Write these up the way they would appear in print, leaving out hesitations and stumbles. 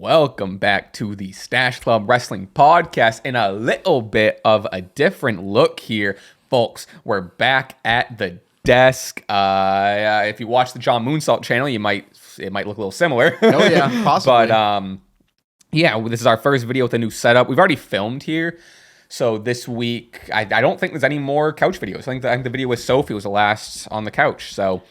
Welcome back to the Stache Club Wrestling Podcast in a little bit of a different look here, folks. We're back at the desk. If you watch the John Moonsault channel, it might look a little similar. Oh yeah, possibly. But yeah, this is our first video with a new setup. We've already filmed here. So this week, I don't think there's any more couch videos. I think the video with Sophie was the last on the couch. So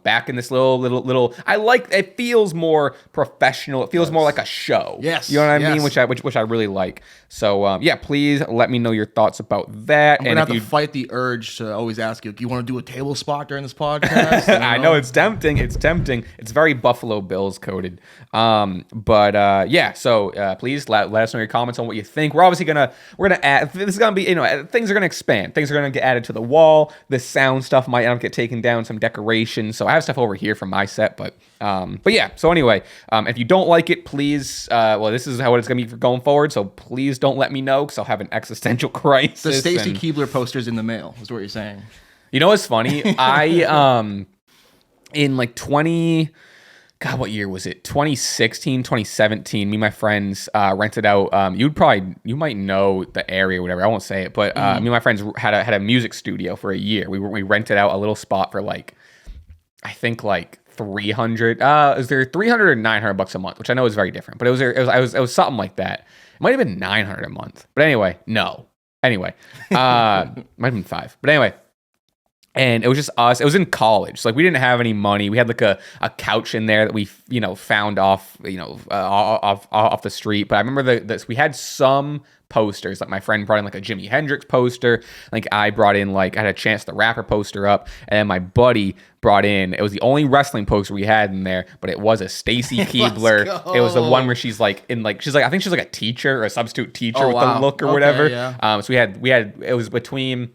back in this little, I like, it feels more professional. It feels more like a show. Yes. You know what I mean? Which I really like. So yeah, please let me know your thoughts about that. I'm gonna have to fight the urge to always ask you, do you want to do a table spot during this podcast? I know it's tempting. It's very Buffalo Bills coded. But yeah, so please let us know your comments on what you think. We're gonna add, this is gonna be, things are gonna expand. Things are gonna get added to the wall. The sound stuff might not get taken down, some decoration. So I have stuff over here from my set, but yeah. So anyway, if you don't like it, please, well, this is how it's gonna be going forward. So please don't let me know, because I'll have an existential crisis. The Stacy Keibler poster's in the mail, is what you're saying. You know what's funny? I in like what year was it? 2016, 2017, me and my friends rented out, you might know the area or whatever, I won't say it, but me and my friends had a music studio for a year. We rented out a little spot for like, I think like 300, is there 300 or 900 bucks a month, which I know is very different, but it was something like that. It might have been 900 a month, but anyway, no. Anyway, might have been 5, but anyway. And it was just us. It was in college. So like we didn't have any money. We had like a couch in there that we found off off the street. But I remember we had some posters. Like my friend brought in like a Jimi Hendrix poster. Like I brought in I had a Chance the Rapper poster up, and then my buddy brought in. It was the only wrestling poster we had in there, but it was a Stacy Keibler. It was the one where she's like I think she's like a teacher or a substitute teacher with the look or whatever. Yeah. So we had it was between.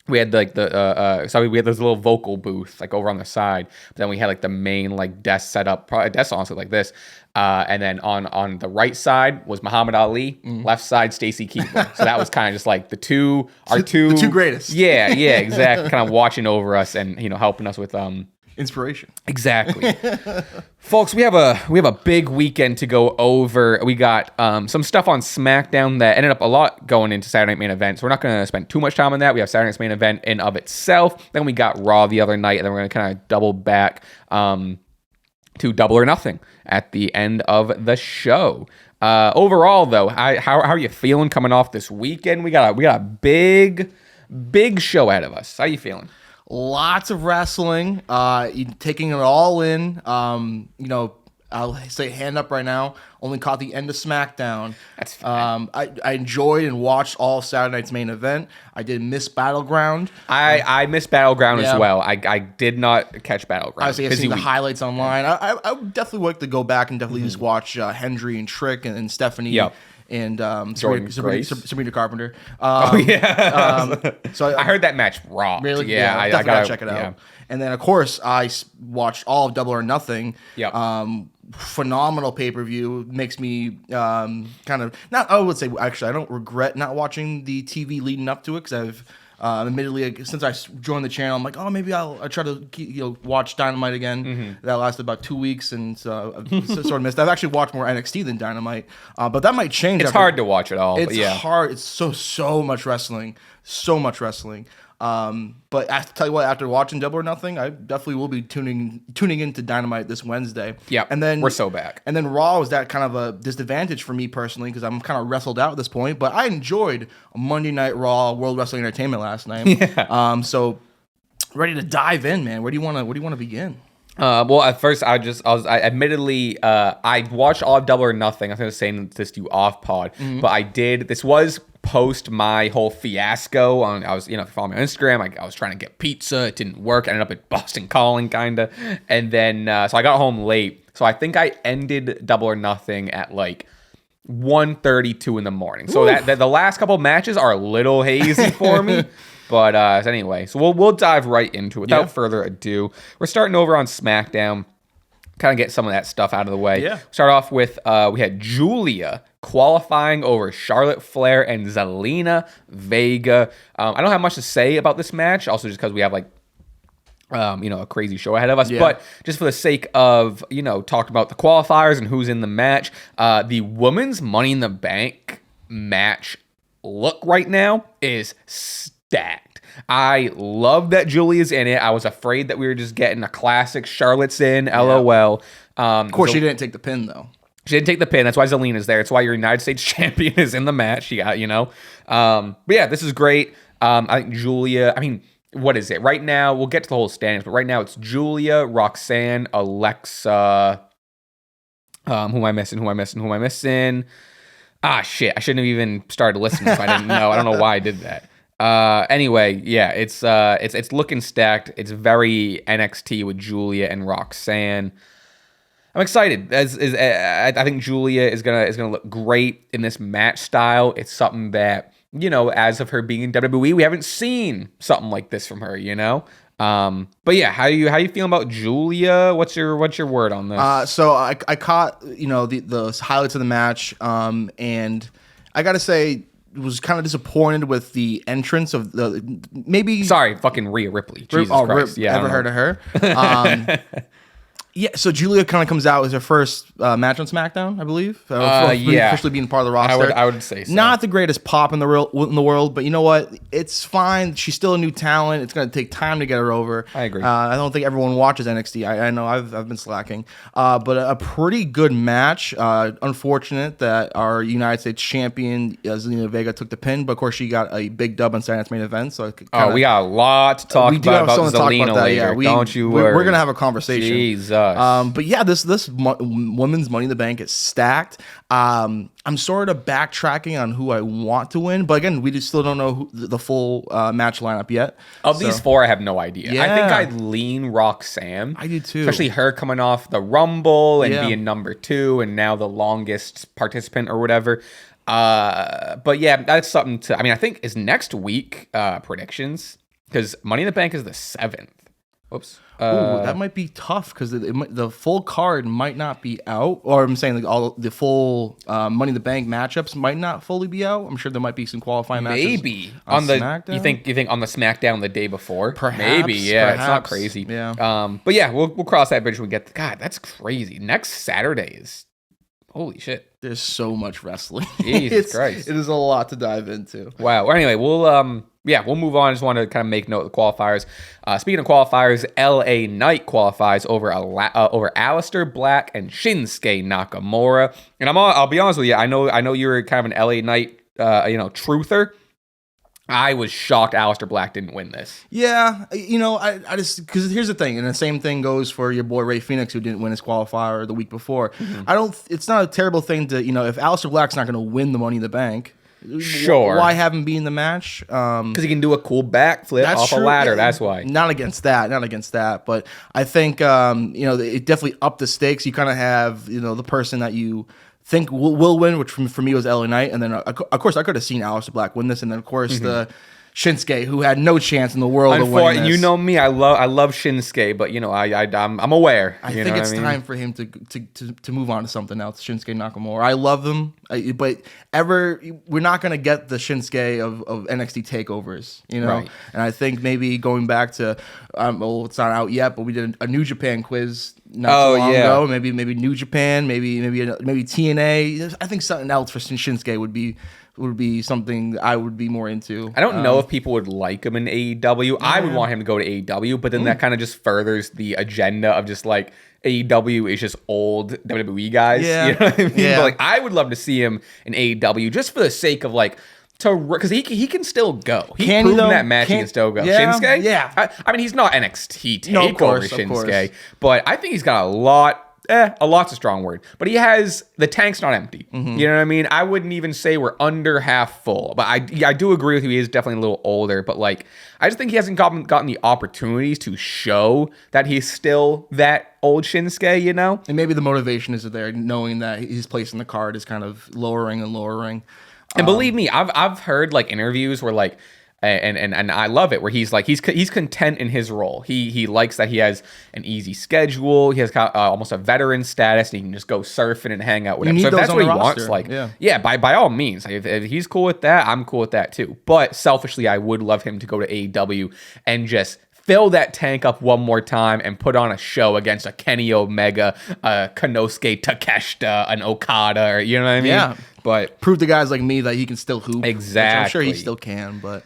We had like we had this little vocal booth like over on the side, but then we had like the main like desk set up, probably a desk honestly like this, and then on the right side was Muhammad Ali, left side Stacy Keibler. So that was kind of just like the two greatest. Yeah, exactly. Kind of watching over us and helping us with inspiration. Exactly. Folks, we have a big weekend to go over. We got some stuff on SmackDown that ended up a lot going into Saturday Night Main Event. So we're not going to spend too much time on that. We have Saturday Night's Main Event in of itself. Then we got Raw the other night, and then we're going to kind of double back to Double or Nothing at the end of the show. Overall, though, how are you feeling coming off this weekend? We got a big show ahead of us. How you feeling? Lots of wrestling, taking it all in. I'll say hand up right now. Only caught the end of SmackDown. That's fine. I enjoyed and watched all Saturday Night's Main Event. I did miss Battleground. I missed Battleground as well. I did not catch Battleground. I've seen the highlights online. I would definitely like to go back and definitely just watch Hendry and Trick and Stephanie. Yep. And Sabrina Carpenter. So I heard that match rocked. Really? Yeah, I gotta check it out. Yeah. And then of course I watched all of Double or Nothing. Yeah. Phenomenal pay-per-view. Makes me kind of not. I would say actually I don't regret not watching the TV leading up to it, because I've. Admittedly, since I joined the channel, I'm like, oh, maybe I'll try to watch Dynamite again. That lasted about 2 weeks, and so I sort of missed. I've actually watched more NXT than Dynamite, but that might change. It's hard to watch it all. It's hard. It's so much wrestling, But I tell you what, after watching Double or Nothing, I definitely will be tuning into Dynamite this Wednesday. Yeah, and then we're so back. And then Raw was that kind of a disadvantage for me personally, because I'm kind of wrestled out at this point. But I enjoyed a Monday Night Raw World Wrestling Entertainment last night. Yeah. So ready to dive in, man. Where do you want to begin? Well, at first I admittedly I watched all of Double or Nothing. I think I was saying this to you off pod, but this was post my whole fiasco on. I was, if you follow me on Instagram, I was trying to get pizza. It didn't work. I ended up at Boston Calling kinda, and then so I got home late. So I think I ended Double or Nothing at like 1:32 in the morning. So that the last couple of matches are a little hazy for me. But anyway, so we'll dive right into it without further ado. We're starting over on SmackDown. Kind of get some of that stuff out of the way. Yeah. Start off with we had Julia qualifying over Charlotte Flair and Zelina Vega. I don't have much to say about this match, also just because we have like a crazy show ahead of us. Yeah. But just for the sake of, talked about the qualifiers and who's in the match, the women's Money in the Bank match look right now is stacked. I love that Julia's in it. I was afraid that we were just getting a classic Charlotte's in, LOL. Of course, she didn't take the pin, though. She didn't take the pin. That's why Zelina's there. That's why your United States champion is in the match. She got, But yeah, this is great. I think Julia, what is it? Right now, we'll get to the whole standings, but right now it's Julia, Roxanne, Alexa. Who am I missing? Ah, shit. I shouldn't have even started listening if I didn't know. I don't know why I did that. Anyway, yeah, it's looking stacked. It's very NXT with Julia and Roxanne. I'm excited. I think Julia is gonna look great in this match style. It's something that, as of her being in WWE, we haven't seen something like this from her, But yeah, how you feeling about Julia? What's your word on this? So I caught the highlights of the match, and I gotta say, was kind of disappointed with the entrance of the maybe. Sorry, fucking Rhea Ripley. Jesus Christ. Yeah, ever heard of her? Yeah, so Julia kind of comes out as her first match on SmackDown, I believe. Officially being part of the roster. I would say so. Not the greatest pop in the world, but you know what? It's fine. She's still a new talent. It's going to take time to get her over. I agree. I don't think everyone watches NXT. I know I've been slacking. But a pretty good match. Unfortunate that our United States champion, Zelina Vega, took the pin, but of course she got a big dub on Saturday Night's Main Event. So we got a lot to talk about Zelina later. Yeah, don't you worry. We're going to have a conversation. Jesus. But yeah, this women's Money in the Bank is stacked. I'm sort of backtracking on who I want to win, but again, we just still don't know the full match lineup yet. Of these four, I have no idea. Yeah. I think I'd lean Roxanne. I do too, especially her coming off the Rumble and being number 2 and now the longest participant or whatever. But yeah, that's something to. I think is next week predictions, because Money in the Bank is the 7th. Whoops. That might be tough because the full card might not be out. Or I'm saying all the full Money in the Bank matchups might not fully be out. I'm sure there might be some qualifying matches. Maybe on the SmackDown? You think on the SmackDown the day before? Perhaps. Maybe, yeah. Perhaps. It's not crazy. Yeah. But yeah, we'll cross that bridge when we get. God, that's crazy. Next Saturday is. Holy shit. There's so much wrestling. Jesus Christ. It is a lot to dive into. Wow. Well, anyway, we'll move on. I just want to kind of make note of the qualifiers. Speaking of qualifiers, LA Knight qualifies over Aleister Black and Shinsuke Nakamura. And I'll be honest with you. I know you're kind of an LA Knight truther. I was shocked Aleister Black didn't win this. Yeah, I just, because here's the thing, and the same thing goes for your boy Ray Phoenix, who didn't win his qualifier the week before. Mm-hmm. It's not a terrible thing to, if Aleister Black's not going to win the Money in the Bank, sure, why have him be in the match? Because he can do a cool backflip off a ladder. That's why. Not against that. But I think it definitely upped the stakes. You kind of have the person that you think will win, which for me was LA Knight, and then of course I could have seen Aleister Black win this, and then of course the Shinsuke, who had no chance in the world of winning this. You know me, I love Shinsuke, but I'm aware. I think it's time for him to move on to something else. Shinsuke Nakamura, I love him, but we're not gonna get the Shinsuke of NXT takeovers, Right. And I think maybe going back to it's not out yet, but we did a New Japan quiz not so long ago. Maybe New Japan, maybe TNA. I think something else for Shinsuke would be something I would be more into. I don't know if people would like him in AEW. I would want him to go to AEW, but then that kind of just furthers the agenda of just like AEW is just old WWE guys. Yeah. You know what I mean? Yeah. But I would love to see him in AEW just for the sake of because he can still go. He proved in that match he can still go. Yeah, Shinsuke? Yeah. He's not NXT takeover no, of course, Shinsuke, but I think he's got a lot. A lot's a strong word, but he has the tank's not empty. Mm-hmm. You know what I mean? I wouldn't even say we're under half full, but I do agree with you. He is definitely a little older, but I just think he hasn't gotten the opportunities to show that he's still that old Shinsuke. And maybe the motivation is there, knowing that his place in the card is kind of lowering and lowering. And believe me, I've heard interviews where and I love it where he's content in his role. He likes that he has an easy schedule. He has almost a veteran status, and he can just go surfing and hang out with him. So if that's what he wants, by all means, if he's cool with that, I'm cool with that too. But selfishly, I would love him to go to AEW and just fill that tank up one more time and put on a show against a Kenny Omega, a Konosuke Takeshita, an Okada, or you know what I mean? Yeah. But prove to guys like me that he can still hoop. Exactly. I'm sure he still can, but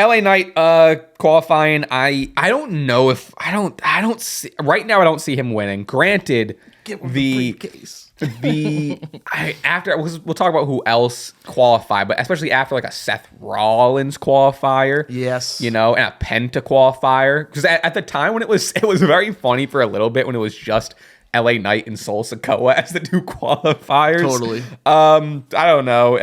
LA Knight qualifying, I don't know if I don't see right now. I don't see him winning. Granted, the briefcase. After we'll talk about who else qualified, but especially after like a Seth Rollins qualifier, yes, and a Penta qualifier, because at the time when it was very funny for a little bit when it was just LA Knight and Sol Sikoa as the 2 qualifiers. Totally. I don't know.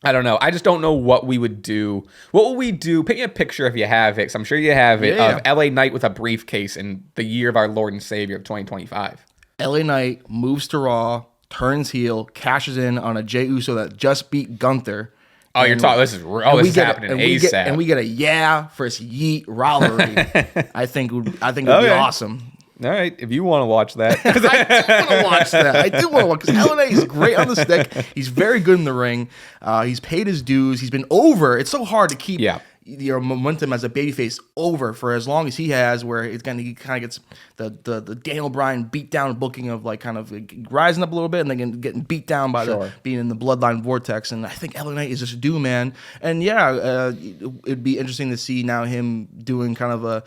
I don't know. I just don't know what we would do. What will we do? Paint me a picture if you have it, because I'm sure you have it, of LA Knight with a briefcase in the year of our Lord and Savior of 2025. LA Knight moves to Raw, turns heel, cashes in on a Jey Uso that just beat Gunther. Oh, you're talking. This is happening ASAP. And we get a versus yeet rivalry. I think it would be awesome. All right, if you want to watch that. I do want to watch because LA is great on the stick. He's very good in the ring. He's paid his dues. He's been over. It's so hard to keep your momentum as a babyface over for as long as he has, where he kind of gets the Daniel Bryan beat down booking of like kind of rising up a little bit and then getting beat down by being in the bloodline vortex. And I think LA Knight is just due, man. And it'd be interesting to see now him doing kind of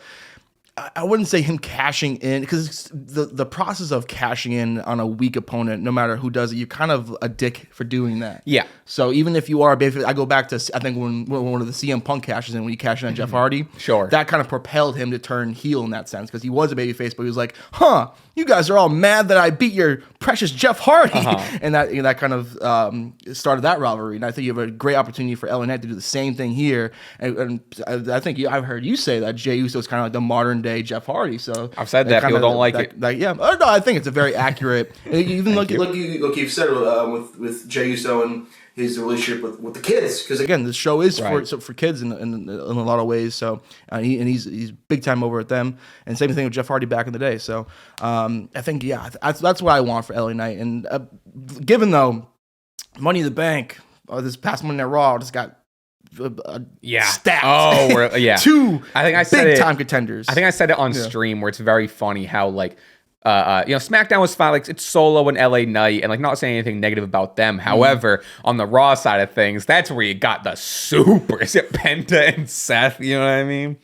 I wouldn't say him cashing in, because the process of cashing in on a weak opponent, no matter who does it, you're kind of a dick for doing that. Yeah. So even if you are a babyface, I go back to, I think when one of the CM Punk cashes in, when he cashed in on Jeff Hardy, that kind of propelled him to turn heel in that sense, because he was a babyface, but he was like, you guys are all mad that I beat your precious Jeff Hardy. And that kind of started that rivalry. And I think you have a great opportunity for LA Knight to do the same thing here. And I think I've heard you say that Jey Uso is kind of like the modern day Jeff Hardy. So I've said that people don't like it. No, I think it's a very accurate. Even like you've said with Jey Uso and his relationship with the kids, because again, the show is for kids in a lot of ways. So he's big time over at them, and same thing with Jeff Hardy back in the day. So I think that's what I want for LA Knight. And given though Money in the Bank, this past Monday Night Raw just got stacked. Two big time contenders. I think I said it on stream, where it's very funny how like SmackDown was fine, like it's Solo and LA Knight, and like not saying anything negative about them. However, on the Raw side of things, that's where you got the supers, Penta and Seth. You know what I mean?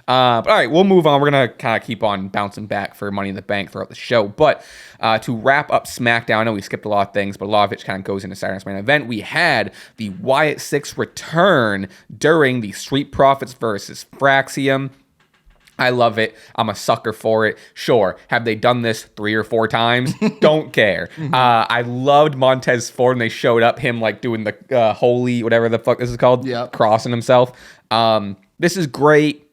But all right, we'll move on. We're going to kind of keep on bouncing back for Money in the Bank throughout the show. But to wrap up SmackDown, I know we skipped a lot of things, but a lot of it kind of goes into Saturday's main event. We had the Wyatt 6 return during the Street Profits versus Fraxium. I love it. I'm a sucker for it. Sure. Have they done this 3 or 4 times? Don't care. I loved Montez Ford when they showed up, him like doing the holy, whatever the fuck this is called, crossing himself. This is great.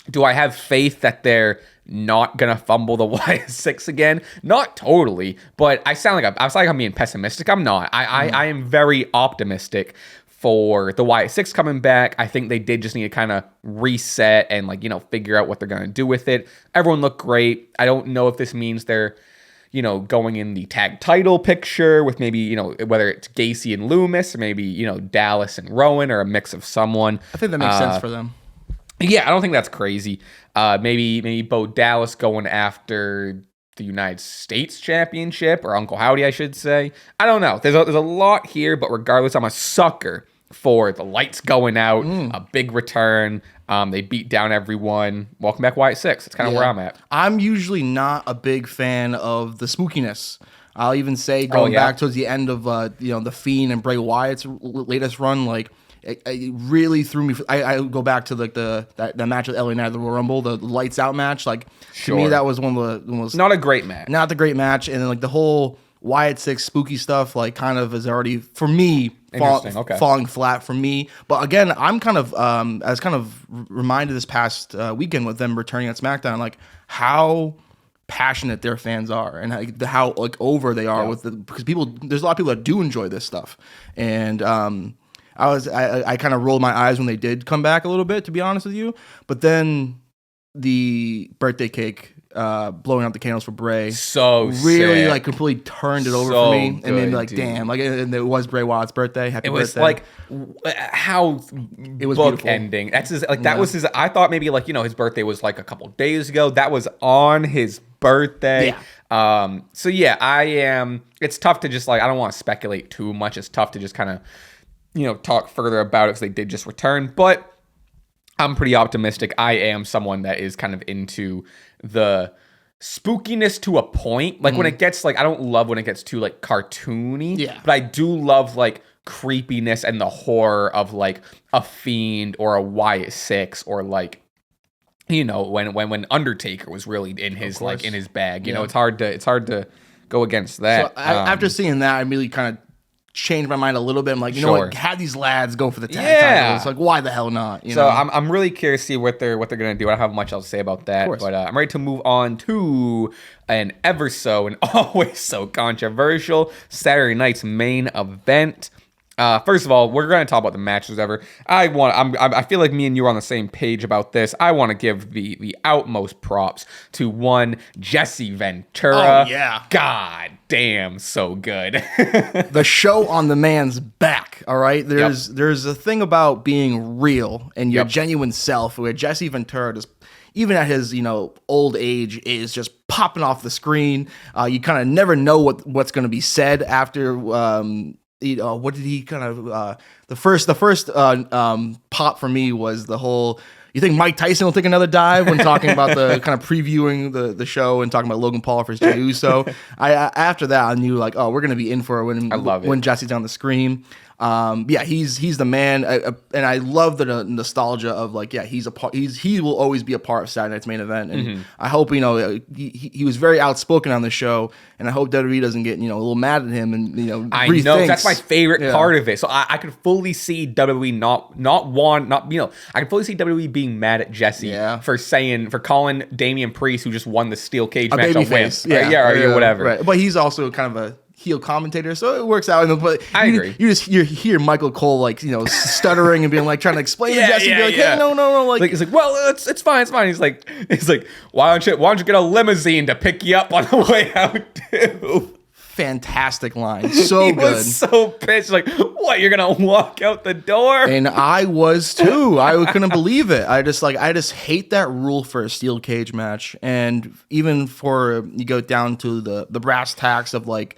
Do I have faith that they're not gonna fumble the Wyatt 6 again? Not totally, but I sound like I'm being pessimistic. I'm not. I am very optimistic for the Wyatt 6 coming back. I think they did just need to kind of reset and figure out what they're gonna do with it. Everyone looked great. I don't know if this means they're going in the tag title picture with maybe, whether it's Gacy and Loomis or maybe, Dallas and Rowan or a mix of someone. I think that makes sense for them. Yeah, I don't think that's crazy. Maybe Bo Dallas going after the United States Championship, or Uncle Howdy, I should say. I don't know. There's a lot here, but regardless, I'm a sucker for the lights going out, a big return. They beat down everyone. Welcome back, Wyatt 6. That's kind of where I'm at. I'm usually not a big fan of the spookiness. I'll even say going back towards the end of the Fiend and Bray Wyatt's latest run, like. It really threw me. I go back to like that match with LA Knight, the Royal Rumble, the lights out match. Like to me, that was one of the most not a great match. Not the great match, and then like the whole Wyatt 6 spooky stuff, like kind of is already for me falling flat for me. But again, I'm kind of I was kind of reminded this past weekend with them returning at SmackDown, like how passionate their fans are and how like over they are with because there's a lot of people that do enjoy this stuff, and I kind of rolled my eyes when they did come back a little bit, to be honest with you. But then the birthday cake blowing out the candles for Bray. So really sick. like completely turned it over So for me, and made me good, like, dude. damn, like, and it was Bray Wyatt's birthday. Happy It was birthday. like how It was book beautiful. ending. That's his, like that was his. I thought maybe like his birthday was like a couple days ago. That was on his birthday. Yeah. So yeah, I am. It's tough to just like I don't want to speculate too much. It's tough to just kind of talk further about it because they did just return, but I'm pretty optimistic. I am someone that is kind of into the spookiness to a point. Like when it gets like, I don't love when it gets too like cartoony. Yeah. But I do love like creepiness and the horror of like a Fiend or a Wyatt 6 or like, when Undertaker was really in his like in his bag. You know, it's hard to go against that. So after seeing that, I immediately kind of changed my mind a little bit. I'm like, you know what? Have these lads go for the tag title. It's like, why the hell not? You know? I'm really curious to see what they're gonna do. I don't have much else to say about that, but I'm ready to move on to an ever so and always so controversial Saturday night's main event. First of all, we're going to talk about the matches ever. I feel like me and you are on the same page about this. I want to give the utmost props to one Jesse Ventura. Oh, yeah. God damn, so good. The show on the man's back. All right. There's a thing about being real and your genuine self where Jesse Ventura just, even at his old age, is just popping off the screen. You kind of never know what's going to be said after. What did he kind of the first pop for me was the whole, you think Mike Tyson will take another dive when talking about the kind of previewing the show and talking about Logan Paul versus Jey Uso. After that I knew like, oh, we're gonna be in for it when Jesse's on the screen. He's the man, and I love the nostalgia of like, he's a part. He will always be a part of Saturday Night's Main Event, and I hope he was very outspoken on the show, and I hope WWE doesn't get a little mad at him and I rethinks. know that's my favorite part of it. So I could fully see WWE I could fully see WWE being mad at Jesse for calling Damian Priest, who just won the steel cage match, a wimp, or whatever. Right. But he's also kind of a heel commentator, so it works out. But I agree. You hear Michael Cole like stuttering and being like trying to explain to Jesse, be like, hey, no, like he's like, well, it's fine. He's like, why don't you get a limousine to pick you up on the way out too? Fantastic line, so he good. Was so pissed, like, what? You're gonna walk out the door? And I was too. I couldn't believe it. I just hate that rule for a steel cage match, and even for you go down to the brass tacks of like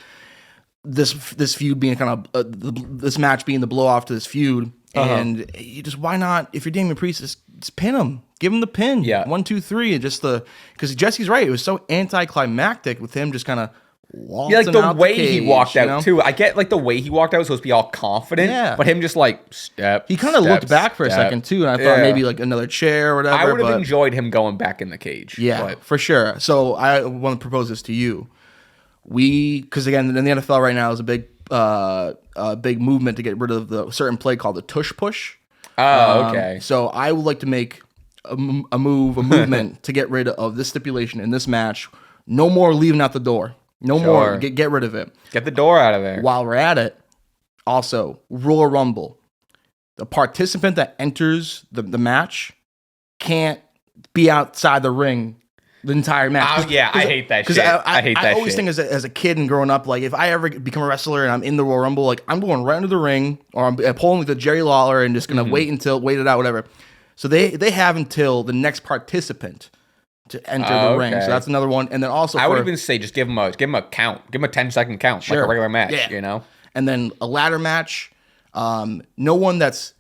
this feud being kind of this match being the blow off to this feud, and you just, why not, if you're Damian Priest, just pin him, give him the pin, 1, 2, 3, and just because Jesse's right, it was so anticlimactic with him just kind of. Like the way he walked out too. I get like the way he walked out was supposed to be all confident, but him just like step. He kind of looked back for a second too, and I thought maybe like another chair or whatever. I would have enjoyed him going back in the cage. Yeah, for sure. So I want to propose this to you. Because again, in the NFL right now is a big movement to get rid of the certain play called the tush push. Oh, okay. So I would like to make a movement to get rid of this stipulation in this match. No more leaving out the door. No more. Get rid of it. Get the door out of there. While we're at it, also, Royal Rumble. The participant that enters the match can't be outside the ring the entire match. I hate that shit. I always think as a kid and growing up, like if I ever become a wrestler and I'm in the Royal Rumble, like I'm going right into the ring, or I'm pulling like the Jerry Lawler and just going to wait it out, whatever. So they have until the next participant to enter the ring. So that's another one. And then also I would even say just give him a count. Give him a 10-second count, like a regular match, And then a ladder match. No one that's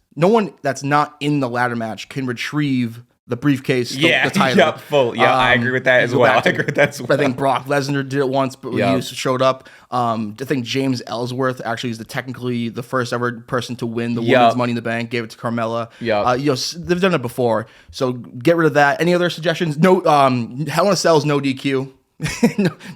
not in the ladder match can retrieve the briefcase, the title. I agree with that as well. I think Brock Lesnar did it once, but when he showed up. I think James Ellsworth actually is technically the first ever person to win the Women's Money in the Bank. Gave it to Carmella. They've done it before, so get rid of that. Any other suggestions? No. Hell in a Cell's no DQ.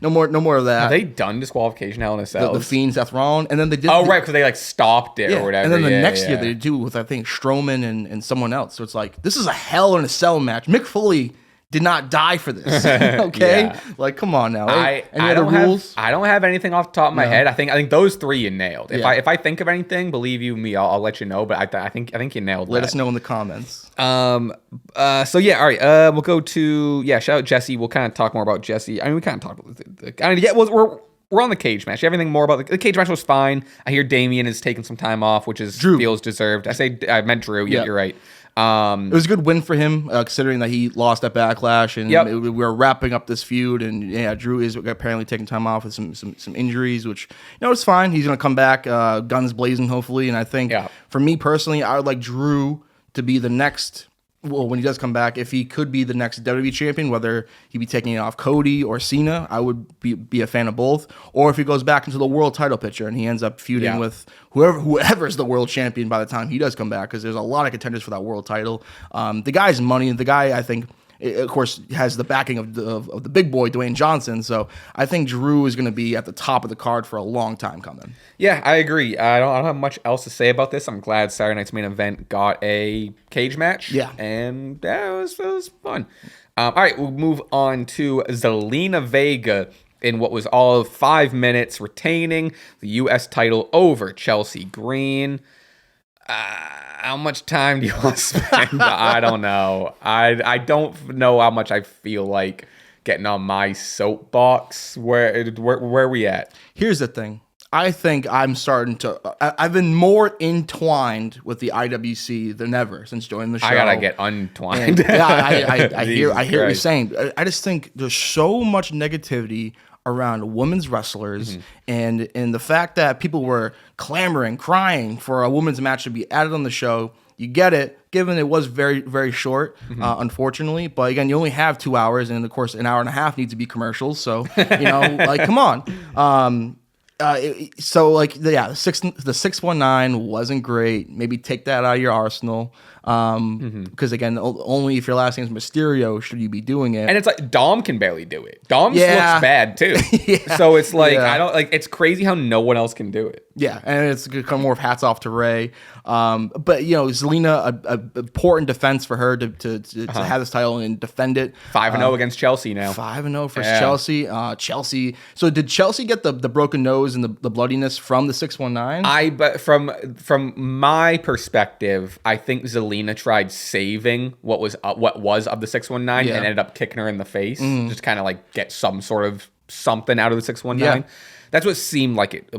no more of that. Have they done disqualification Hell in a Cell? The Fiend, Seth Rollins, and then they did. Oh, right, because they like stopped it or whatever. And then the next year they do with I think Strowman and someone else. So it's like this is a Hell in a Cell match. Mick Foley did not die for this. Okay, Yeah. like come on now. I don't have anything off the top of my head. I think those three you nailed. If I think of anything, believe you me, I'll let you know. But I think you nailed. Let us know in the comments. So yeah, all right. We'll go to shout out Jesse. We'll kind of talk more about Jesse. I mean, we kind of talked about we're on the cage match. You have anything more about the cage match? Was fine. I hear Damian is taking some time off, which is Drew. Feels deserved. I meant Drew. Yeah, you're right. It was a good win for him, considering that he lost at Backlash, and we were wrapping up this feud. And Drew is apparently taking time off with some injuries, which it's fine. He's gonna come back, guns blazing, hopefully. And I think for me personally, I would like Drew to be the next. Well, when he does come back, if he could be the next WWE champion, whether he be taking it off Cody or Cena, I would be a fan of both. Or if he goes back into the world title picture and he ends up feuding with whoever's the world champion by the time he does come back, because there's a lot of contenders for that world title. The guy's money. The guy, I think, of course, has the backing of the big boy, Dwayne Johnson. So I think Drew is going to be at the top of the card for a long time coming. Yeah, I agree. I don't have much else to say about this. I'm glad Saturday Night's Main Event got a cage match. Yeah. And it was fun. All right, we'll move on to Zelina Vega in what was all of 5 minutes, retaining the U.S. title over Chelsea Green. How much time do you want to spend? I don't know. I don't know how much I feel like getting on my soapbox. Where are we at? Here's the thing. I think I'm starting to. I've been more entwined with the IWC than ever since joining the show. I gotta get untwined. And, I hear what you're saying. I just think there's so much negativity around women's wrestlers, and the fact that people were clamoring, crying for a women's match to be added on the show. You get it, given it was very, very short, unfortunately. But again, you only have 2 hours, and of course, an hour and a half needs to be commercials. So like, come on. The 619 wasn't great. Maybe take that out of your arsenal. Because again, only if your last name is Mysterio should you be doing it. And it's like Dom can barely do it. Dom looks bad too. So it's like I don't like. It's crazy how no one else can do it. Yeah, and it's gonna come more of hats off to Ray. But Zelina, a important defense for her to have this title and defend it. 5-0 against Chelsea now. 5-0 for Chelsea. Chelsea. So did Chelsea get the broken nose and the bloodiness from the 619? But from my perspective, I think Zelina tried saving what was of the 619 and ended up kicking her in the face, just kind of like get some sort of something out of the 619. That's what seemed like it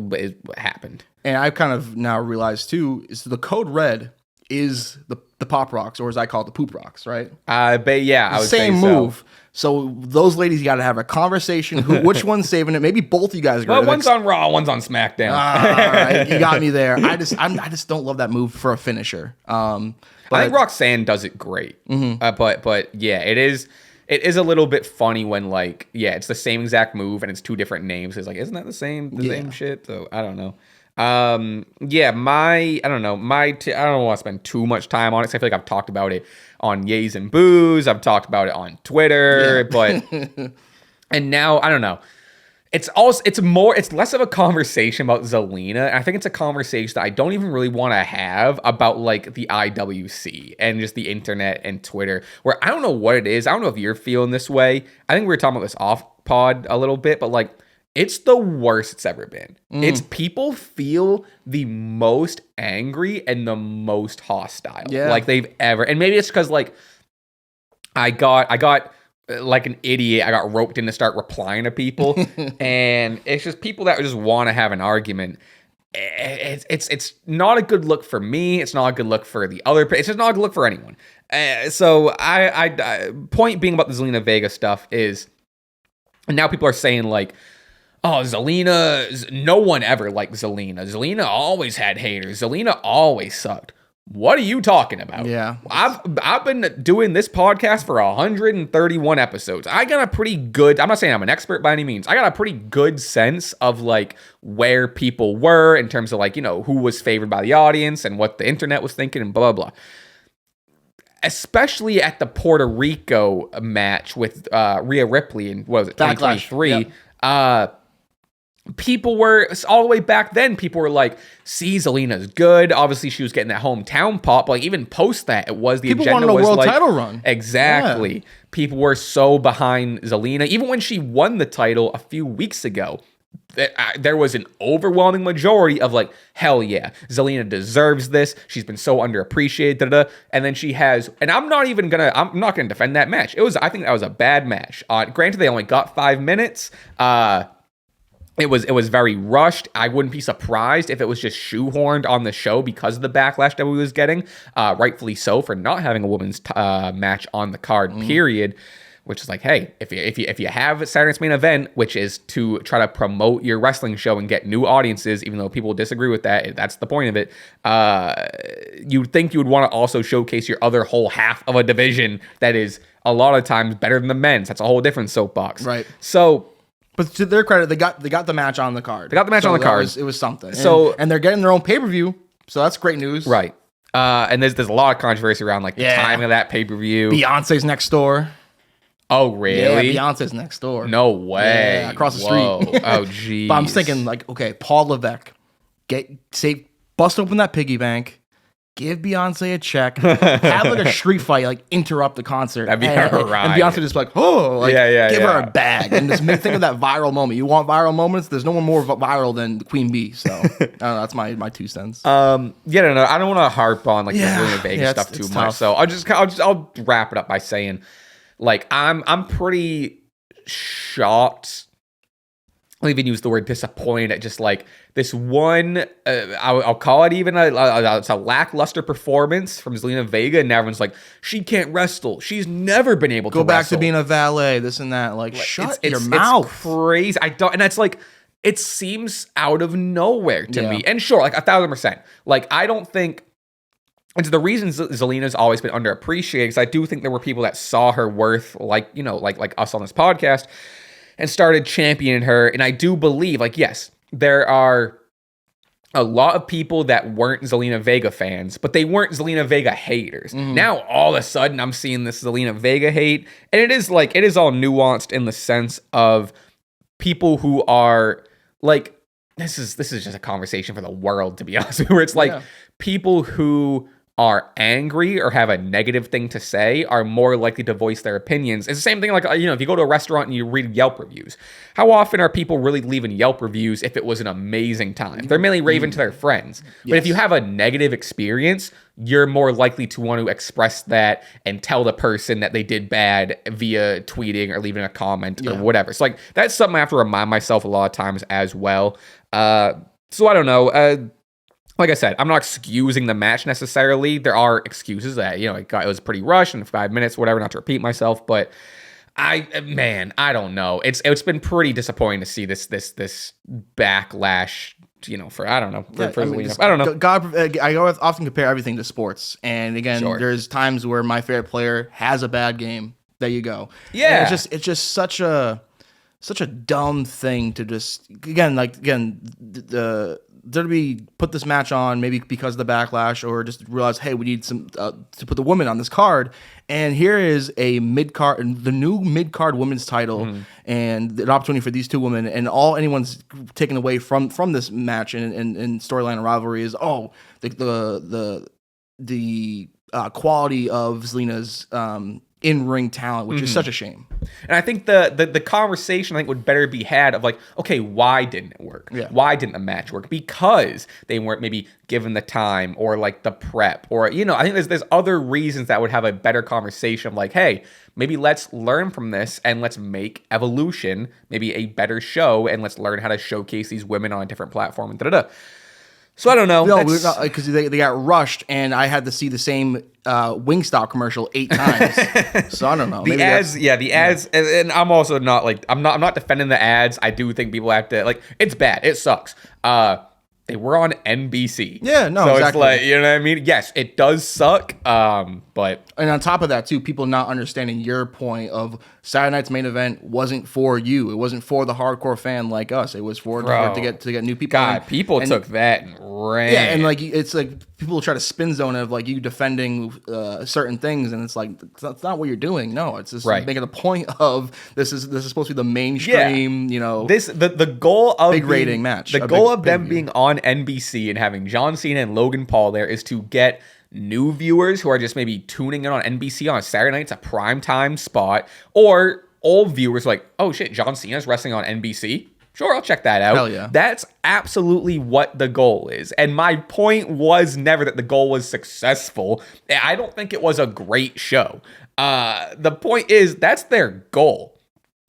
happened. And I've kind of now realized too is the code red is the pop rocks, or as I call it, the poop rocks, right? But yeah, I would say same move. So those ladies got to have a conversation. Which one's saving it? Maybe both you guys. Well, one's on Raw, one's on SmackDown. All right, you got me there. I just don't love that move for a finisher. I think Roxanne does it great. But yeah, it is a little bit funny when it's the same exact move and it's two different names. It's like, isn't that the same shit? So I don't know. I don't want to spend too much time on it. I feel like I've talked about it on Yays and Booze. I've talked about it on Twitter, but and now I don't know. It's less of a conversation about Zelina. I think it's a conversation that I don't even really want to have about like the IWC and just the internet and Twitter, where I don't know what it is. I don't know if you're feeling this way. I think we were talking about this off pod a little bit, but like it's the worst it's ever been. It's people feel the most angry and the most hostile like they've ever. And maybe it's because like I got like an idiot, I got roped in to start replying to people, and it's just people that just want to have an argument. It's not a good look for me. It's not a good look for the other. It's just not a good look for anyone. So I point being about the Zelina Vega stuff is, and now people are saying like, oh, Zelina, no one ever liked Zelina. Zelina always had haters. Zelina always sucked. What are you talking about? Yeah. I've been doing this podcast for 131 episodes. I got a pretty good, I'm not saying I'm an expert by any means. I got a pretty good sense of like where people were in terms of like, who was favored by the audience and what the internet was thinking and blah, blah, blah. Especially at the Puerto Rico match with Rhea Ripley in, what was it, 2023. Yep. People were, all the way back then, people were like, see, Zelina's good. Obviously, she was getting that hometown pop. Like, even post that, it was the people agenda wanted was a world like, title run. Exactly. Yeah. people were so behind Zelina. Even when she won the title a few weeks ago, there was an overwhelming majority of like, hell yeah, Zelina deserves this. She's been so underappreciated. And then she has, and I'm not gonna defend that match. I think that was a bad match. Granted, they only got 5 minutes. It was very rushed. I wouldn't be surprised if it was just shoehorned on the show because of the backlash that we was getting. Rightfully so for not having a women's match on the card, period. Which is like, hey, if you have a Saturday Night's Main Event, which is to try to promote your wrestling show and get new audiences, even though people disagree with that, that's the point of it. You'd think you would want to also showcase your other whole half of a division that is a lot of times better than the men's. That's a whole different soapbox. Right. So, but to their credit, they got the match on the card. They got the match on the card. It was something. And they're getting their own pay-per-view, so that's great news. Right. And there's a lot of controversy around like the timing of that pay-per-view. Beyonce's next door. Oh, really? Yeah, Beyonce's next door. No way. Yeah, across the street. Oh, geez. But I'm thinking like, okay, Paul Levesque, bust open that piggy bank, give Beyonce a check, have like a street fight, like interrupt the concert. That'd be and Beyonce just like, give her a bag and just think of that viral moment. You want viral moments? There's no one more viral than Queen Bee. So I don't know, that's my 2 cents. I don't want to harp on like the Zelina Vega stuff too much. Tough. So I'll wrap it up by saying, like, I'm pretty shocked. I'll even use the word disappointed at just like this one. I'll call it even it's a lackluster performance from Zelina Vega, and everyone's like, she can't wrestle. She's never been able to go back wrestle. to being a valet, this and that. Like, shut your mouth. It's crazy. And it's like, it seems out of nowhere to me. And sure, like 1,000%. Like, I don't think. And so the reason Zelina's always been underappreciated, because I do think there were people that saw her worth, like us on this podcast, and started championing her. And I do believe, like, yes, there are a lot of people that weren't Zelina Vega fans, but they weren't Zelina Vega haters. Now, all of a sudden, I'm seeing this Zelina Vega hate. And it is all nuanced in the sense of people who are like, this is just a conversation for the world, to be honest with you, where it's like people who are angry or have a negative thing to say are more likely to voice their opinions. It's the same thing like, if you go to a restaurant and you read Yelp reviews, how often are people really leaving Yelp reviews if it was an amazing time? They're mainly raving to their friends. But if you have a negative experience, you're more likely to want to express that and tell the person that they did bad via tweeting or leaving a comment or whatever. So like, that's something I have to remind myself a lot of times as well. So I don't know. Like I said, I'm not excusing the match necessarily. There are excuses that, it was pretty rushed in 5 minutes, whatever, not to repeat myself. But I don't know. It's been pretty disappointing to see this backlash, for, I don't know. I don't know. I often compare everything to sports. And again, there's times where my favorite player has a bad game. There you go. Yeah. And it's just such a dumb thing to just, put this match on maybe because of the backlash, or just realize, hey, we need some to put the woman on this card, and here is a mid-card, the new mid-card women's title, and an opportunity for these two women, and all anyone's taken away from this match and storyline and rivalry is the quality of Zelina's in-ring talent, which is such a shame. And I think the conversation would better be had of like, okay, why didn't it work? Yeah. Why didn't the match work? Because they weren't maybe given the time or like the prep, or I think there's other reasons that would have a better conversation of like, hey, maybe let's learn from this and let's make Evolution maybe a better show, and let's learn how to showcase these women on a different platform and da-da-da. So I don't know. No, because they got rushed, and I had to see the same Wingstop commercial 8 times. So I don't know. The ads, and I'm also not like I'm not defending the ads. I do think people have to like. It's bad. It sucks. They were on NBC. Yeah, no, so exactly. It's like, you know what I mean? Yes, it does suck. But and on top of that too, people not understanding your point of Saturday Night's Main Event wasn't for you. It wasn't for the hardcore fan like us. It was for to get new people. God, people took that and ran. Yeah, and like it's like people try to spin zone of like you defending certain things, and it's like that's not what you're doing. No, it's just making a point of this is supposed to be the mainstream. The goal of big rating match. The goal of them being on NBC and having John Cena and Logan Paul there is to get new viewers who are just maybe tuning in on NBC on a Saturday night. It's a prime time spot. Or old viewers like, oh shit, John Cena's wrestling on NBC. Sure, I'll check that out. Hell yeah. That's absolutely what the goal is. And my point was never that the goal was successful. I don't think it was a great show. The point is that's their goal.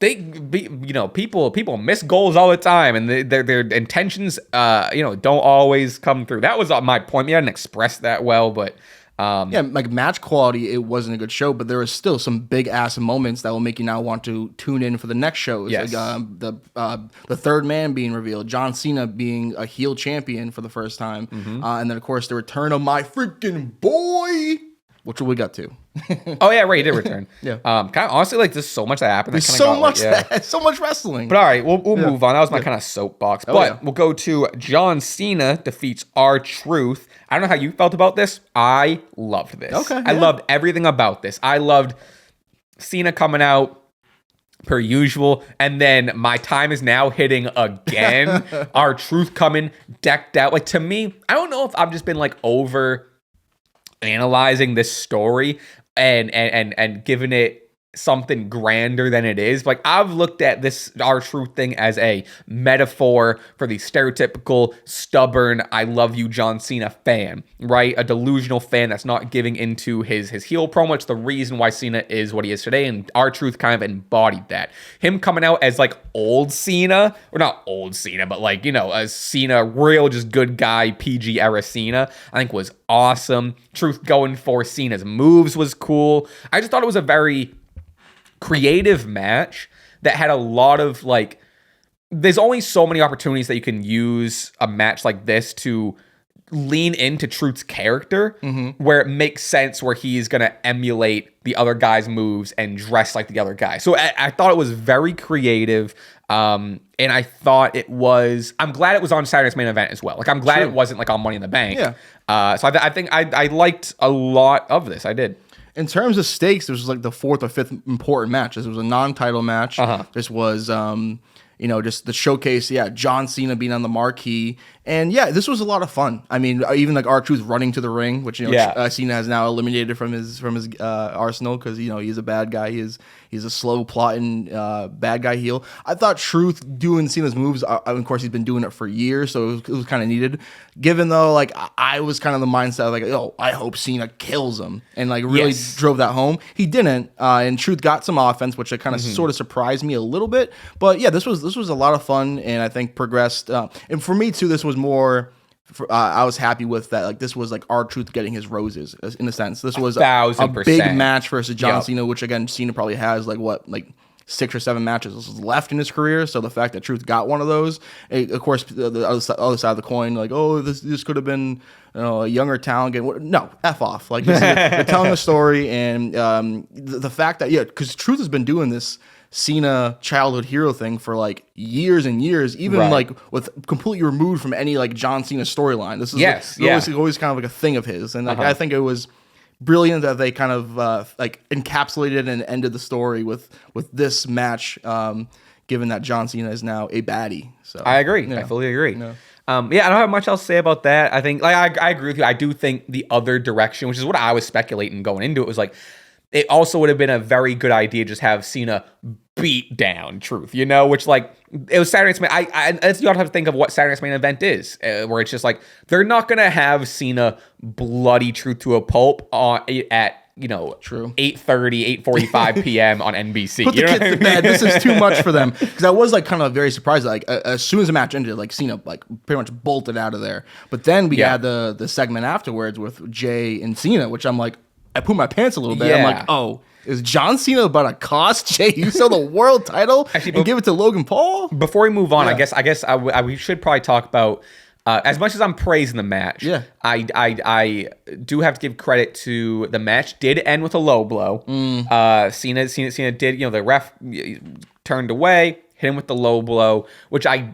People miss goals all the time, and their intentions, don't always come through. That was my point. Maybe I didn't express that well, but like match quality, it wasn't a good show, but there was still some big ass moments that will make you now want to tune in for the next shows. Yes. Like, the third man being revealed, John Cena being a heel champion for the first time, and then of course the return of my freaking boy, which we got to. Oh yeah, right, he did return. Yeah. Kind of honestly, like there's so much that happened. There's so much wrestling. But all right, we'll move on. That was my kind of soapbox. But we'll go to John Cena defeats R-Truth. I don't know how you felt about this. I loved this. Okay. I loved everything about this. I loved Cena coming out per usual, and then my time is now hitting again. R-Truth coming decked out. Like, to me, I don't know if I've just been like over analyzing this story and giving it something grander than it is. Like, I've looked at this R-Truth thing as a metaphor for the stereotypical stubborn I love you John Cena fan, right? A delusional fan that's not giving into his heel promo. It's the reason why Cena is what he is today, and R-Truth kind of embodied that. Him coming out as like old Cena, or not old Cena, but like, as Cena, real just good guy PG era Cena, I think was awesome. Truth going for Cena's moves was cool. I just thought it was a very creative match that had a lot of like, there's only so many opportunities that you can use a match like this to lean into Truth's character, where it makes sense, where he's going to emulate the other guy's moves and dress like the other guy. So I thought it was very creative. And I thought I'm glad it was on Saturday's main event as well. Like, I'm glad it wasn't like on Money in the Bank. Yeah. So I think I liked a lot of this. I did. In terms of stakes, this was like the fourth or fifth important match. This was a non-title match. This was, just the showcase. Yeah, John Cena being on the marquee, and yeah, this was a lot of fun. I mean, even like R-Truth running to the ring, which Cena has now eliminated from his arsenal, because he's a bad guy. He's a slow plotting bad guy heel. I thought Truth doing Cena's moves. Of course, he's been doing it for years, so it was kind of needed. Given though, like, I was kind of the mindset of like, oh, I hope Cena kills him, and like really drove that home. He didn't, and Truth got some offense, which kind of sort of surprised me a little bit. But yeah, this was a lot of fun, and I think progressed. And for me too, this was more. I was happy with that. Like, this was like R-Truth getting his roses, in a sense. This was a big match versus John Cena, which again, Cena probably has like 6 or 7 matches left in his career. So the fact that Truth got one of those, of course, the other side of the coin, like, oh, this could have been a younger talent. No, F off. Like, they're telling a story, and the fact that because Truth has been doing this Cena childhood hero thing for like years and years, even like with completely removed from any like John Cena storyline. This is always kind of like a thing of his, and like, I think it was brilliant that they kind of like encapsulated and ended the story with this match, given that John Cena is now a baddie. So I agree. I fully agree. I don't have much else to say about that. I think I agree with you. I do think the other direction, which is what I was speculating going into it, was like, it also would have been a very good idea to just have Cena beat down Truth, which, like, it was Saturday's main. You have to think of what Saturday's main event is, where it's just like, they're not gonna have Cena bloody Truth to a pulp at 8:30, 8:45 p.m. on NBC. Put the kids to bed. This is too much for them, because I was like kind of very surprised. Like, as soon as the match ended, like, Cena like pretty much bolted out of there. But then we had the segment afterwards with Jay and Cena, which I'm like, I put my pants a little bit. I'm like, oh, is John Cena about to cost Jay Uso the world title and give it to Logan Paul? Before we move on, I guess we should probably talk about, as much as I'm praising the match, I do have to give credit to the match. Did end with a low blow. Cena did, the ref turned away, hit him with the low blow, which I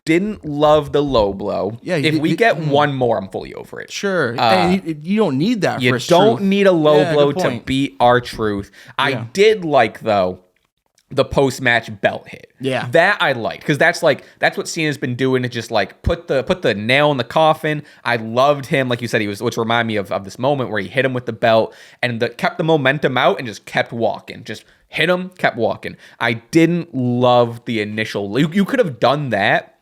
didn't love the low blow. Yeah, if we get one more, I'm fully over it. Sure. And you don't need that. You don't need a low blow to beat R-Truth. I did like, though, the post-match belt hit. Yeah. That I liked, because that's what Cena's been doing to just like put the nail in the coffin. I loved him, like you said, which reminded me of this moment where he hit him with the belt and kept the momentum out and just kept walking. Just hit him, kept walking. I didn't love the initial. You could have done that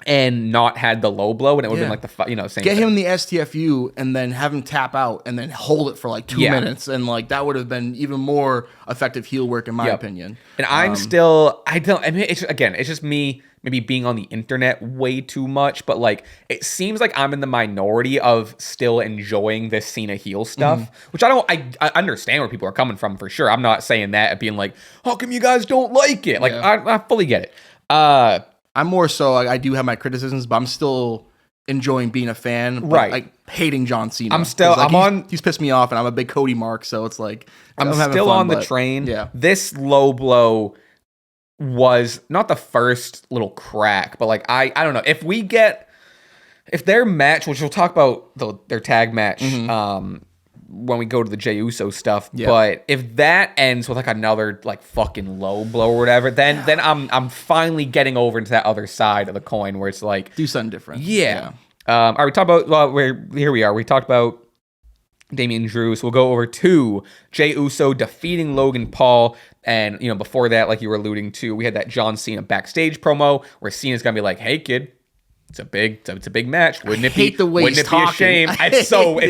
and not had the low blow, and it would have been like the same. Get him in the STFU and then have him tap out and then hold it for like 2 minutes, and like that would have been even more effective heel work in my opinion. And I mean, it's just me maybe being on the internet way too much, but like it seems like I'm in the minority of still enjoying this Cena heel stuff, which I understand where people are coming from for sure. I'm not saying that and being like, how come you guys don't like it? Like I fully get it. I'm more so, I do have my criticisms, but I'm still enjoying being a fan. But right. Like hating John Cena. He's pissed me off, and I'm a big Cody mark, so it's like I'm still on the train. Yeah. This low blow was not the first little crack, but like I don't know. If their match, which we'll talk about their tag match, when we go to the Jey Uso stuff, but if that ends with like another like fucking low blow or whatever, then I'm finally getting over into that other side of the coin where it's like do something different. Yeah. All right, we talked about here we are. We talked about Damian Drew, so we'll go over to Jey Uso defeating Logan Paul, and before that, like you were alluding to, we had that John Cena backstage promo where Cena's gonna be like, "Hey kid, it's a big match. Wouldn't it be? Wouldn't it be a shame?" It's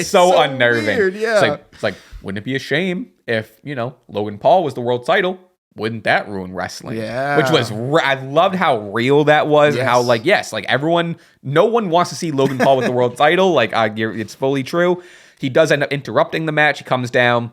so unnerving. Weird, yeah. It's like, wouldn't it be a shame if Logan Paul was the world title? Wouldn't that ruin wrestling? Yeah. Which was I loved how real that was, and how no one wants to see Logan Paul with the world title. Like it's fully true. He does end up interrupting the match. He comes down,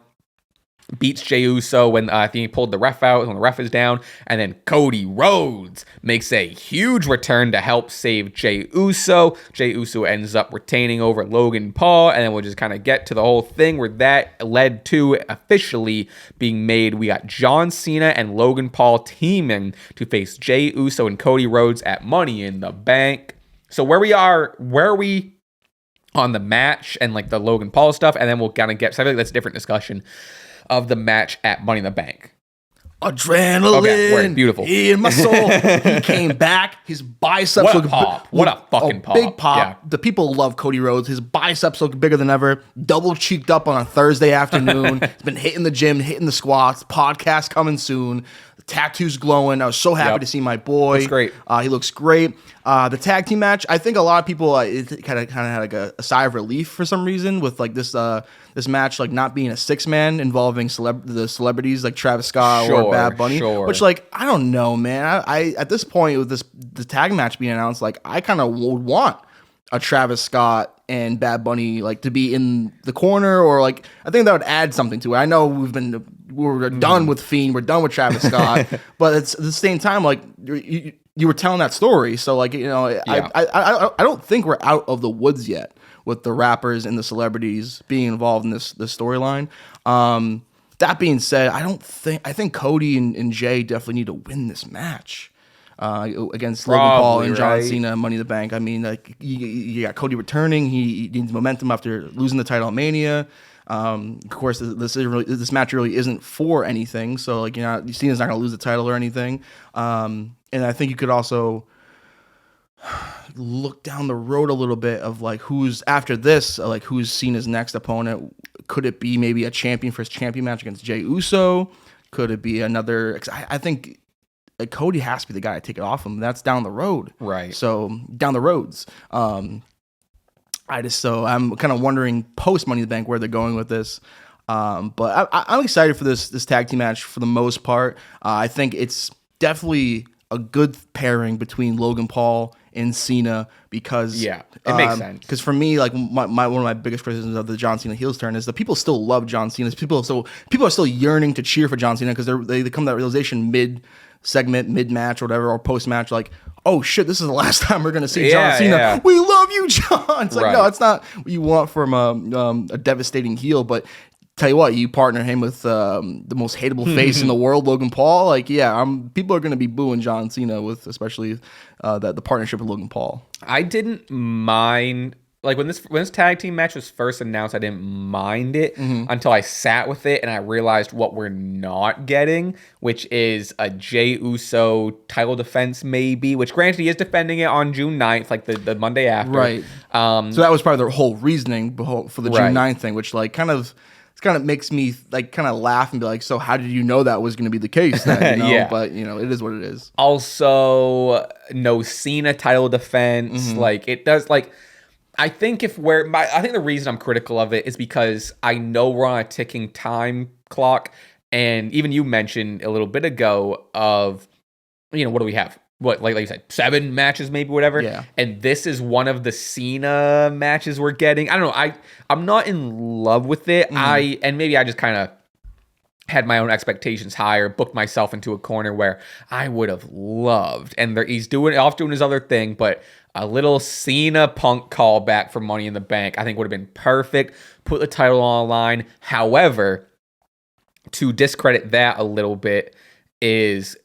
beats Jey Uso when I think he pulled the ref out when the ref is down, and then Cody Rhodes makes a huge return to help save Jey Uso. Jey Uso ends up retaining over Logan Paul, and then we'll just kind of get to the whole thing where that led to officially being made. We got John Cena and Logan Paul teaming to face Jey Uso and Cody Rhodes at Money in the Bank. So where are we on the match and like the Logan Paul stuff, and then we'll kind of get, so I feel like that's a different discussion of the match at Money in the Bank. Adrenaline, beautiful in my soul. He came back. His biceps look pop. What a fucking pop! Big pop. Yeah. The people love Cody Rhodes. His biceps look bigger than ever. Double cheeked up on a Thursday afternoon. He's been hitting the gym, hitting the squats. Podcast coming soon. The tattoos glowing. I was so happy to see my boy. Looks great. He looks great. The tag team match, I think a lot of people it kind of had like a sigh of relief for some reason with like this match like not being a 6-man involving the celebrities like Travis Scott or Bad Bunny, which like I don't know, man. I at this point with the tag match being announced, like I kind of would want a Travis Scott and Bad Bunny like to be in the corner, or like I think that would add something to it. I know we're done with Fiend, we're done with Travis Scott, but it's at the same time like you were telling that story, so like I don't think we're out of the woods yet with the rappers and the celebrities being involved in this storyline. That being said, I think Cody and Jay definitely need to win this match against Logan Paul and John Cena, Money in the Bank. I mean, like you got Cody returning. He needs momentum after losing the title at Mania. Of course, this match really isn't for anything. So like Cena's not gonna lose the title or anything. And I think you could also look down the road a little bit of like who's after this, like who's Cena's next opponent. Could it be maybe a champion for his champion match against Jey Uso? Could it be another? I think like Cody has to be the guy to take it off him. That's down the road, right? So down the roads. I'm kind of wondering post Money in the Bank where they're going with this. But I'm excited for this tag team match for the most part. I think it's definitely a good pairing between Logan Paul and Cena because it makes sense. Because for me, like one of my biggest criticisms of the John Cena heels turn is that people still love John Cena. People are still yearning to cheer for John Cena because they come to that realization mid-segment, mid-match, or whatever, or post-match, like, oh shit, this is the last time we're gonna see John Cena. Yeah. We love you, John. It's like, no, it's not what you want from a devastating heel, but tell you what, you partner him with the most hateable face in the world, Logan Paul. Like, people are going to be booing John Cena with especially the partnership with Logan Paul. I didn't mind like when this tag team match was first announced, I didn't mind it until I sat with it and I realized what we're not getting, which is a Jey Uso title defense maybe, which granted he is defending it on June 9th, like the Monday after. Right. So that was probably the whole reasoning for the June 9th thing, which like kind of makes me like kind of laugh and be like, so how did you know that was going to be the case then? You know? Yeah. But you know, it is what it is. Also, no Cena title defense. Like it does like I think I think the reason I'm critical of it is because I know we're on a ticking time clock, and even you mentioned a little bit ago of, you know, what do we have? What, like you said, 7 matches, maybe, whatever. Yeah. And this is one of the Cena matches we're getting. I don't know. I'm not in love with it. And maybe I just kind of had my own expectations higher, booked myself into a corner where I would have loved. And he's off doing his other thing, but a little Cena Punk callback for Money in the Bank, I think would have been perfect. Put the title on the line. However, to discredit that a little bit is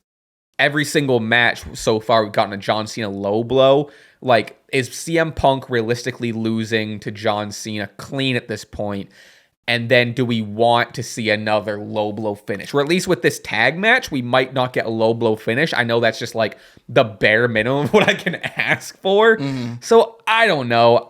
every single match so far we've gotten a John Cena low blow. Like, is CM Punk realistically losing to John Cena clean at this point? And then do we want to see another low blow finish? Or at least with this tag match, we might not get a low blow finish. I know that's just like the bare minimum of what I can ask for. So I don't know.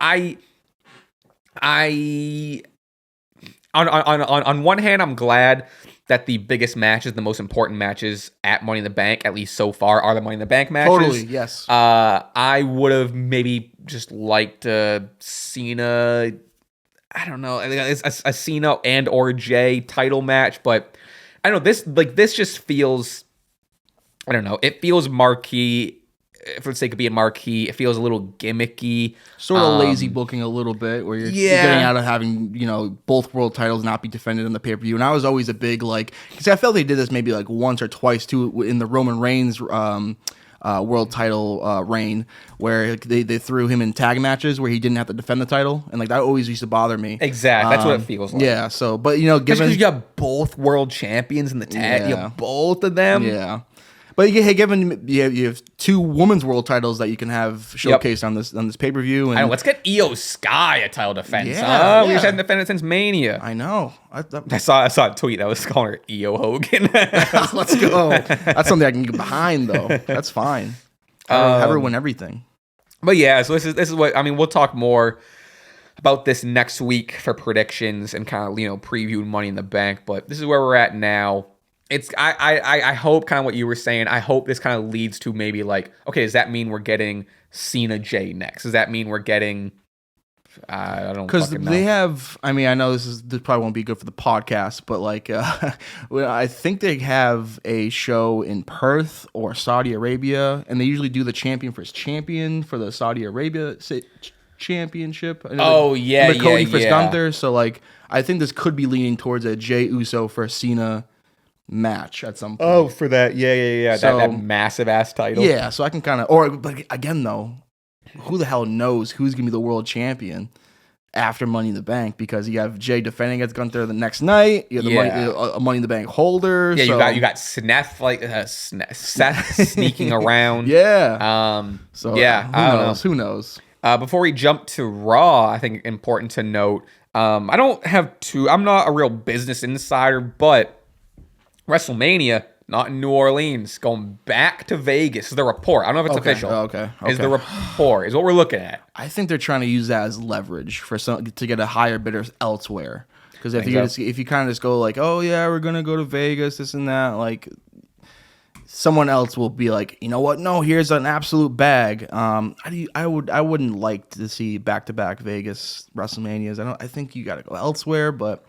On one hand, I'm glad that the biggest matches, the most important matches at Money in the Bank, at least so far, are the Money in the Bank matches. Totally, yes. I would have maybe just liked Cena. I don't know. I think it's a Cena and or Jay title match, but I don't know. This just feels, I don't know. It feels marquee. For the sake of being marquee, it feels a little gimmicky. Sort of lazy booking a little bit, where you're getting out of having, you know, both world titles not be defended in the pay-per-view. And I was always a big, like, because I felt they did this maybe like once or twice too in the Roman Reigns world title reign, where they threw him in tag matches where he didn't have to defend the title, and like that always used to bother me. Exactly, that's what it feels like. Yeah, so but you know, given you got both world champions in the tag, you have both of them. Yeah. But given you have 2 women's world titles that you can have showcased on this pay-per-view. And let's get Io Sky a title defense. Yeah. We just hadn't defended since Mania. I know. I saw a tweet that was calling her Io Hogan. Let's go. That's something I can get behind, though. That's fine. Have her win everything. But yeah, so this is what I mean. We'll talk more about this next week for predictions and kind of, you know, preview Money in the Bank. But this is where we're at now. I hope kind of what you were saying. I hope this kind of leads to maybe like, okay, does that mean we're getting Cena Jay next? Does that mean we're getting? I don't, because they have. I mean, I know this probably won't be good for the podcast, but like, I think they have a show in Perth or Saudi Arabia, and they usually do the champion versus champion for the Saudi Arabia championship. Oh yeah, Cody versus Gunther. So like, I think this could be leaning towards a Jey Uso for Cena match at some point. Oh, for that, yeah. So, that massive ass title. Yeah, so I can kind of, but again though, who the hell knows who's gonna be the world champion after Money in the Bank? Because you have Jay defending against Gunther the next night. You have the Money in the Bank holder. Yeah, so. you got Seth Seth sneaking around. Yeah. So yeah, who knows? Before we jump to Raw, I think important to note. I'm not a real business insider, but WrestleMania, not in New Orleans, going back to Vegas is the report. I don't know if it's official. Okay. Is the report, is what we're looking at. I think they're trying to use that as leverage to get a higher bidder elsewhere. Because if you kind of just go like, oh yeah, we're gonna go to Vegas, this and that, like someone else will be like, you know what? No, here's an absolute bag. I wouldn't like to see back-to-back Vegas WrestleManias. I think you got to go elsewhere, but.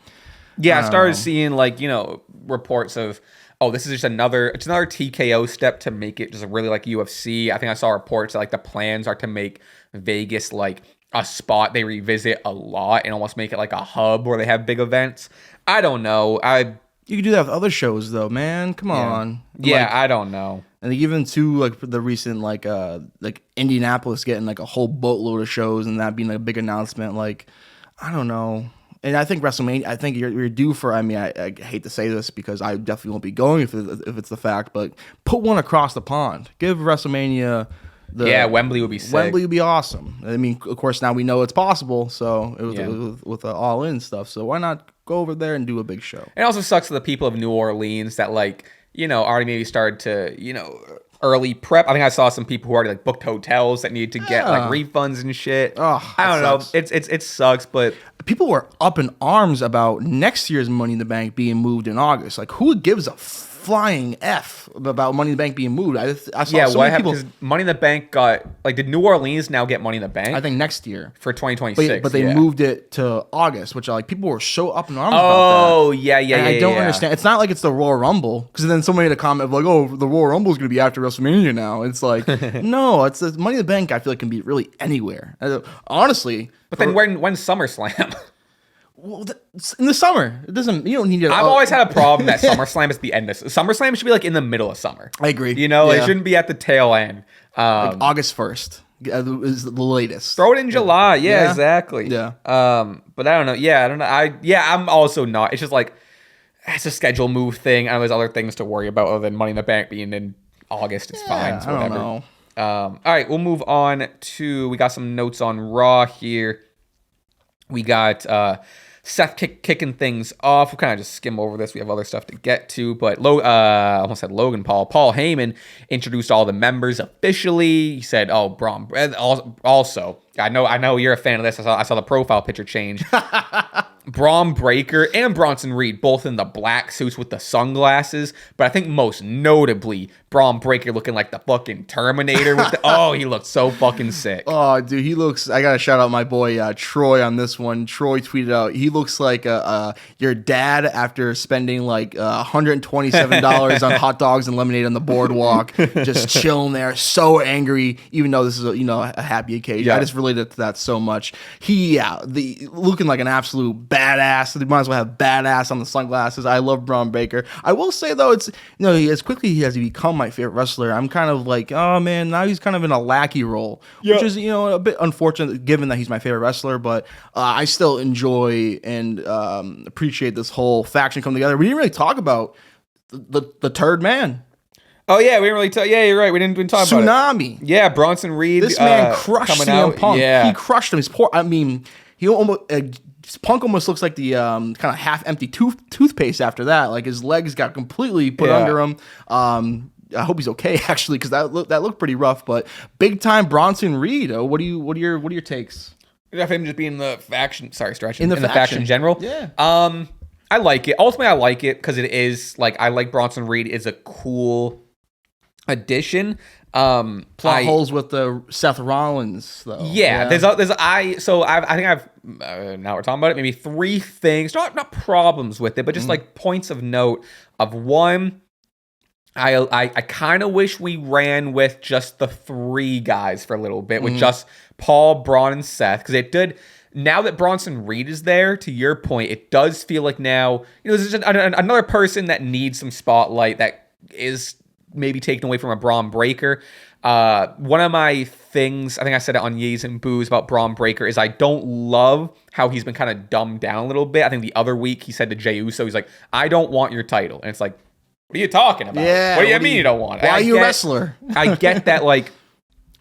Yeah, I started seeing like, you know, reports of, oh, this is just another TKO step to make it just really like UFC. I think I saw reports that like the plans are to make Vegas like a spot they revisit a lot and almost make it like a hub where they have big events. I don't know. You could do that with other shows though, man. Come on. Yeah, I don't know. And even too like the recent like Indianapolis getting like a whole boatload of shows and that being like a big announcement. Like, I don't know. And I think WrestleMania, I think you're due for, I mean, I hate to say this because I definitely won't be going if it's the fact, but put one across the pond. Give WrestleMania Wembley would be sick. Wembley would be awesome. I mean, of course, now we know it's possible. So with the all-in stuff. So why not go over there and do a big show? It also sucks for the people of New Orleans that already maybe started to early prep. I think I saw some people who already booked hotels that needed to get refunds and shit. Oh, I don't know. It sucks, but people were up in arms about next year's Money in the Bank being moved in August. Like, who gives a flying F about Money in the Bank being moved? I saw so many people. Because Money in the Bank got did New Orleans now get Money in the Bank? I think next year for 2026. But they moved it to August, which people were so up in arms about that. Oh yeah. I don't understand. It's not like it's the Royal Rumble, because then somebody made a comment of oh, the Royal Rumble is going to be after WrestleMania now. It's like no, it's the Money in the Bank. I feel like can be really anywhere. Honestly. But then when's SummerSlam? Well, in the summer, it doesn't. You don't need it. I've always had a problem that SummerSlam is the end of SummerSlam should be in the middle of summer. I agree. It shouldn't be at the tail end. August 1st is the latest. Throw it in July. Yeah, exactly. Yeah. But I don't know. Yeah, I don't know. I'm also not. It's just it's a schedule move thing. I know there's other things to worry about other than Money in the Bank being in August. It's fine. It's whatever. I don't know. All right, we'll move on to. We got some notes on Raw here. We got Seth kicking things off. We'll kind of just skim over this. We have other stuff to get to, but almost said Logan Paul. Paul Heyman introduced all the members officially. He said, "Oh, Braun." Also, I know you're a fan of this. I saw the profile picture change. Braun Breaker and Bronson Reed both in the black suits with the sunglasses, but I think most notably Braun Breaker looking like the fucking Terminator with he looked so fucking sick. Oh, dude, he looks. I gotta shout out my boy Troy on this one. Troy tweeted out he looks like your dad after spending $127 on hot dogs and lemonade on the boardwalk, just chilling there, so angry. Even though this is a happy occasion, I just related to that so much. Looking like an absolute badass. They might as well have badass on the sunglasses. I love Braun Breaker. I will say though, it's as quickly as he become my favorite wrestler, I'm kind of like, oh man, now he's kind of in a lackey role, which is a bit unfortunate given that he's my favorite wrestler. But I still enjoy and appreciate this whole faction coming together. We didn't really talk about the third man. Oh yeah, we didn't really talk. Yeah, you're right. We didn't talk about Tsunami. Yeah, Bronson Reed. This man crushed CM Punk. Yeah. He crushed him. He's poor. I mean, he almost. Punk almost looks like the kind of half-empty toothpaste after that. Like his legs got completely put under him. I hope he's okay actually, because that looked pretty rough. But big time Bronson Reed. What are your takes? Him just being the faction. Sorry, stretching in the faction in general. Yeah. I like it. Ultimately, I like it because it is I like Bronson Reed is a cool addition. Plot holes with the Seth Rollins though. Yeah. Now we're talking about it. Maybe three things, not problems with it, but just points of note. Of one, I kind of wish we ran with just the three guys for a little bit, with just Paul, Braun, and Seth, because it did. Now that Bronson Reed is there, to your point, it does feel like now there's just another person that needs some spotlight that is maybe taken away from a Braun Breaker. One of my things, I think I said it on Yeez and Booze about Braun Breaker, is I don't love how he's been kind of dumbed down a little bit. I think the other week he said to Jey Uso, he's like, "I don't want your title," and it's like, what are you talking about? Yeah, what do you mean you don't want it? Why are you a wrestler? I get that,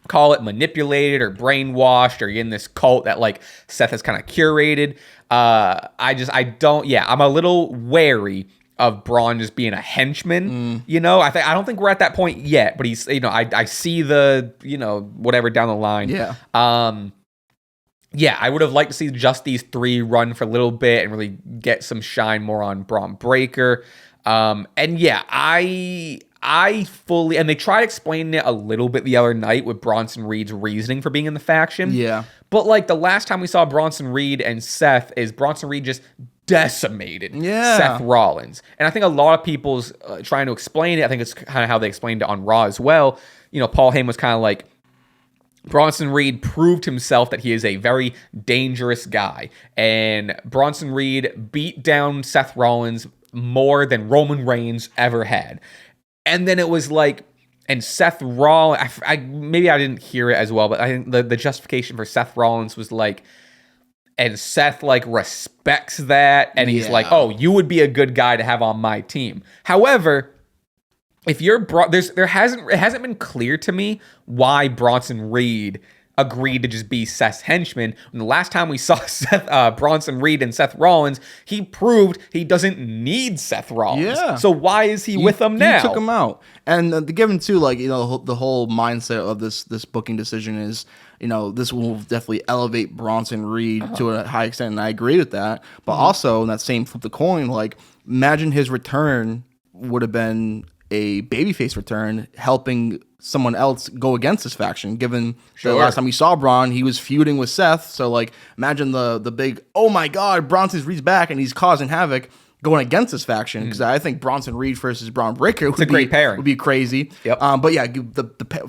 call it manipulated or brainwashed, or you're in this cult that Seth has kind of curated. I'm a little wary of Braun just being a henchman. I don't think we're at that point yet, but he's, I see the, whatever down the line. Yeah. I would have liked to see just these three run for a little bit and really get some shine more on Braun Breaker. I fully, and they tried explaining it a little bit the other night with Bronson Reed's reasoning for being in the faction. Yeah. But the last time we saw Bronson Reed and Seth, is Bronson Reed just decimated Seth Rollins. And I think a lot of people's trying to explain it. I think it's kind of how they explained it on Raw as well. Paul Heyman was kind of like, Bronson Reed proved himself that he is a very dangerous guy. And Bronson Reed beat down Seth Rollins more than Roman Reigns ever had. And then it was and Seth Rollins, maybe I didn't hear it as well, but I think the justification for Seth Rollins was and Seth respects that, and he's like, "Oh, you would be a good guy to have on my team." However, if you're it hasn't been clear to me why Bronson Reed agreed to just be Seth's henchman. And the last time we saw Bronson Reed and Seth Rollins, he proved he doesn't need Seth Rollins. Yeah. So why is he with them now? You took him out. And to give him too, like, you know, the whole mindset of this booking decision is, you know, this will definitely elevate Bronson Reed to a high extent, and I agree with that. But also in that same flip the coin, like, imagine his return would have been a babyface return, helping someone else go against this faction. Given the last time we saw Braun, he was feuding with Seth. So, like, imagine the big, oh my God, Bronson Reed's back and he's causing havoc going against this faction. Because I think Bronson Reed versus Braun Breaker would be crazy. Yep. But yeah,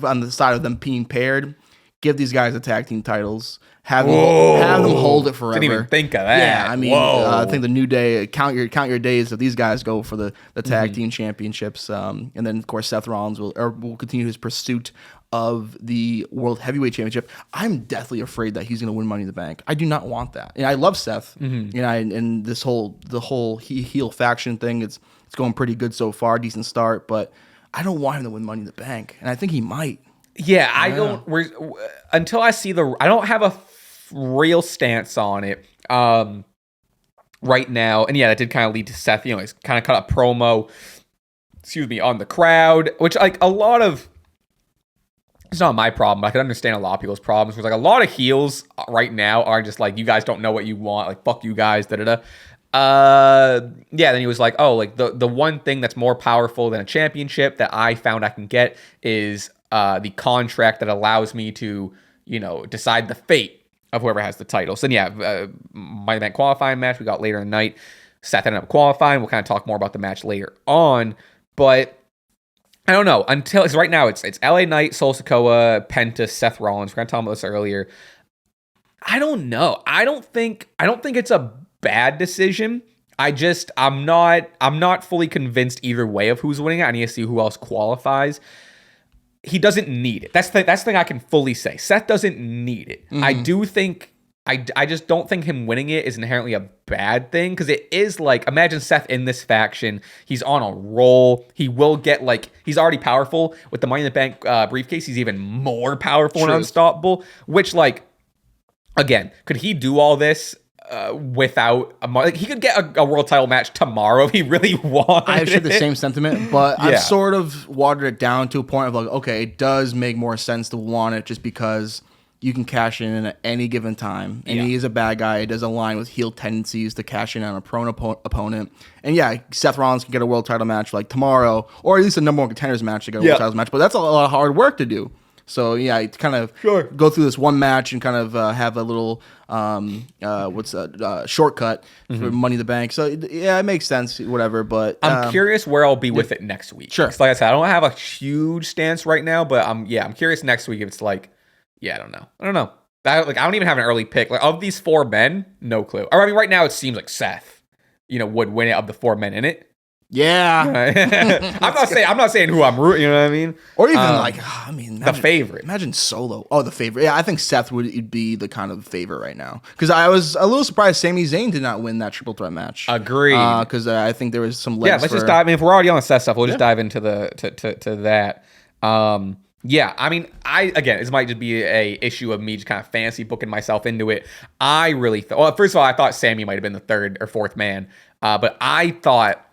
on the side of them being paired, give these guys the tag team titles. Have them hold it forever. Didn't even think of that. Yeah, I mean, I think the New Day, count your days of these guys go for the tag team championships, and then of course Seth Rollins will continue his pursuit of the World Heavyweight Championship. I'm deathly afraid that he's going to win Money in the Bank. I do not want that. And I love Seth. And the whole heel faction thing, it's going pretty good so far, decent start, but I don't want him to win Money in the Bank, and I think he might. Yeah, I don't. Until I see I don't have a real stance on it right now. And yeah, that did kind of lead to Seth. You know, he's kind of cut a promo. On the crowd, which, like, a lot of. It's not my problem. I can understand a lot of people's problems. Because, like, a lot of heels right now are just like, you guys don't know what you want. Like, fuck you guys. Yeah, then he was like, oh, like the one thing that's more powerful than a championship that I found I can get is the contract that allows me to, you know, decide the fate of whoever has the title. So then, yeah, my event qualifying match we got later in the night. Seth ended up qualifying. We'll kind of talk more about the match later on, but I don't know until right now. It's LA Knight, Sol Sikoa, Penta, Seth Rollins. We're gonna talk about this earlier. I don't know. I don't think it's a bad decision. I'm not fully convinced either way of who's winning it. I need to see who else qualifies. He doesn't need it. That's the thing I can fully say. Seth doesn't need it. I do think I just don't think him winning it is inherently a bad thing, because it is like, imagine Seth in this faction. He's on a roll. He will get, like, he's already powerful with the Money in the Bank briefcase. He's even more powerful and unstoppable. Which, like, again, could he do all this without like, he could get a world title match tomorrow if he really wanted. I share the same sentiment, but I've sort of watered it down to a point of like, okay, it does make more sense to want it just because you can cash in at any given time, and he is a bad guy. It does align with heel tendencies to cash in on a prone opponent. And yeah, Seth Rollins can get a world title match like tomorrow, or at least a number one contenders match to get a world title match, but that's a lot of hard work to do. So yeah, I kind of go through this one match and kind of have a little shortcut for Money in the Bank. So yeah, it makes sense, whatever. But I'm curious where I'll be with it next week. Sure. Like I said, I don't have a huge stance right now, but I'm curious next week if it's like, I don't know. I don't even have an early pick. Like, of these four men, no clue. Or I mean, right now it seems like Seth, would win it of the four men in it. Yeah. I'm not saying who I'm rooting, you know what I mean? Or even imagine, the favorite. Imagine Solo. Oh, the favorite. Yeah, I think Seth would be the kind of favorite right now. Because I was a little surprised Sami Zayn did not win that triple threat match. Agreed. Because I think there was some legs. Yeah, let's just dive. I mean, if we're already on the Seth stuff, we'll just dive into to that. Yeah, I mean, this might just be a issue of me just kind of fantasy booking myself into it. I really thought, well, first of all, I thought Sammy might have been the third or fourth man, but I thought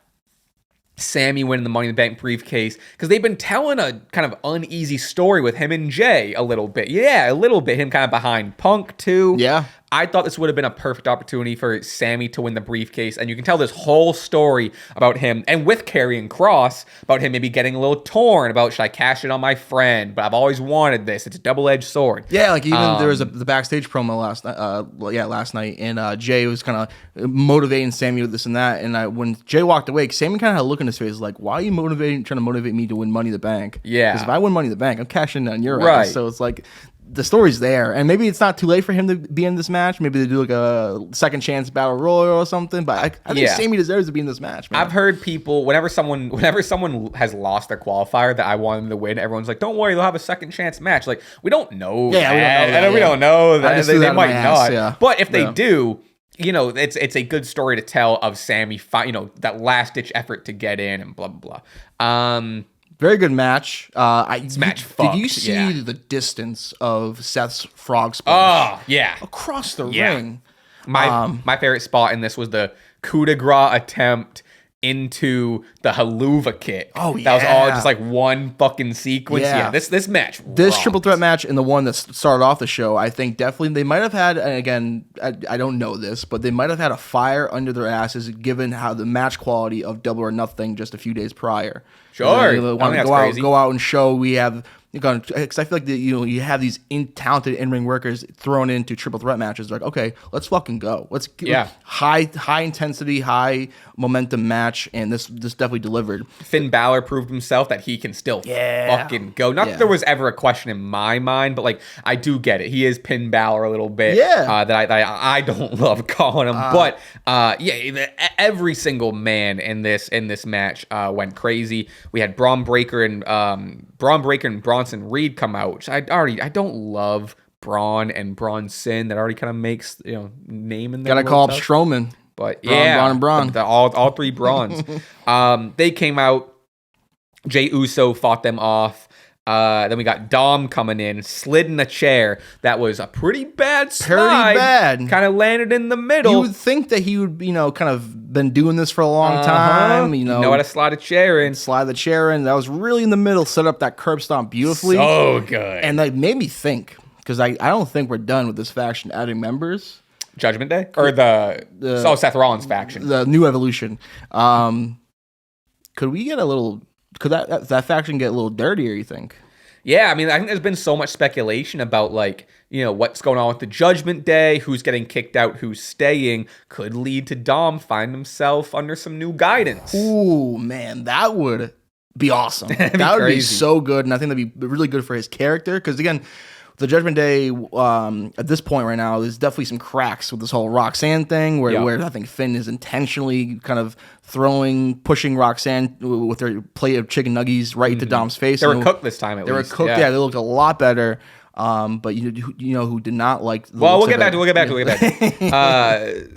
Sammy winning the Money in the Bank briefcase, because they've been telling a kind of uneasy story with him and Jay a little bit. Yeah, a little bit. Him kind of behind Punk too. Yeah. I thought this would have been a perfect opportunity for Sammy to win the briefcase, and you can tell this whole story about him, and with Karrion Kross, about him maybe getting a little torn about, should I cash it on my friend? But I've always wanted this. It's a double-edged sword. Yeah, like even there was the backstage promo last night, and Jay was kind of motivating Sammy with this and that, and when Jay walked away, Sammy kind of had a look in his face like, why are you trying to motivate me to win Money in the Bank? Yeah. Because if I win Money in the Bank, I'm cashing on your ass. So it's like, the story's there, and maybe it's not too late for him to be in this match. Maybe they do like a second chance battle royal or something. But I think Sammy deserves to be in this match, man. I've heard people, whenever someone has lost their qualifier that I want them to win, everyone's like, "Don't worry, they'll have a second chance match." Like, we don't know. Yeah, we don't know that. They might not. Yeah. But if they do, it's a good story to tell of Sammy, that last ditch effort to get in and blah blah blah. Very good match. This match fucked. Did you see the distance of Seth's frog splash? Oh, yeah. Across the ring. My favorite spot in this was the coup de grace attempt into the haluva kick. Oh, yeah. That was all just like one fucking sequence. Yeah, this match. This rocked. triple threat match and the one that started off the show, I think definitely they might have had, and again, I don't know this, but they might have had a fire under their asses given how the match quality of Double or Nothing just a few days prior. Sure. They want to go out and show we have. Because I feel like you have these talented in-ring workers thrown into triple threat matches. They're like, okay, let's fucking go. Let's high intensity, high momentum match, and this definitely delivered. Finn Balor proved himself that he can still fucking go. Not that there was ever a question in my mind, but like I do get it. He is Finn Balor a little bit. Yeah. That I don't love calling him, but every single man in this match went crazy. We had Braun Breaker and Bronson Reed come out, which I don't love Braun and Bronson. That already kind of makes name in there. Gotta call up Strowman, but Braun. All three Brauns. They came out. Jey Uso fought them off. Then we got Dom coming in, slid in a chair. That was a pretty bad slide. Pretty bad. Kind of landed in the middle. You would think that he would, kind of been doing this for a long time. You know how to slide a chair in. Slide the chair in. That was really in the middle. Set up that curb stomp beautifully. So good. And that made me think, because I don't think we're done with this faction adding members. Judgment Day? Or the Seth Rollins faction. The New Evolution. Could we get a little... Could that faction get a little dirtier, you think? Yeah, I mean, I think there's been so much speculation about, what's going on with the Judgment Day, who's getting kicked out, who's staying, could lead to Dom finding himself under some new guidance. Ooh, man, that would be awesome. That would be so good, and I think that'd be really good for his character, because, again, the Judgment Day, at this point right now, there's definitely some cracks with this whole Roxanne thing, where I think Finn is intentionally kind of pushing Roxanne with their plate of chicken nuggies right into Dom's face. They were cooked this time, They were cooked, yeah. They looked a lot better. But you know who did not like the we'll get back to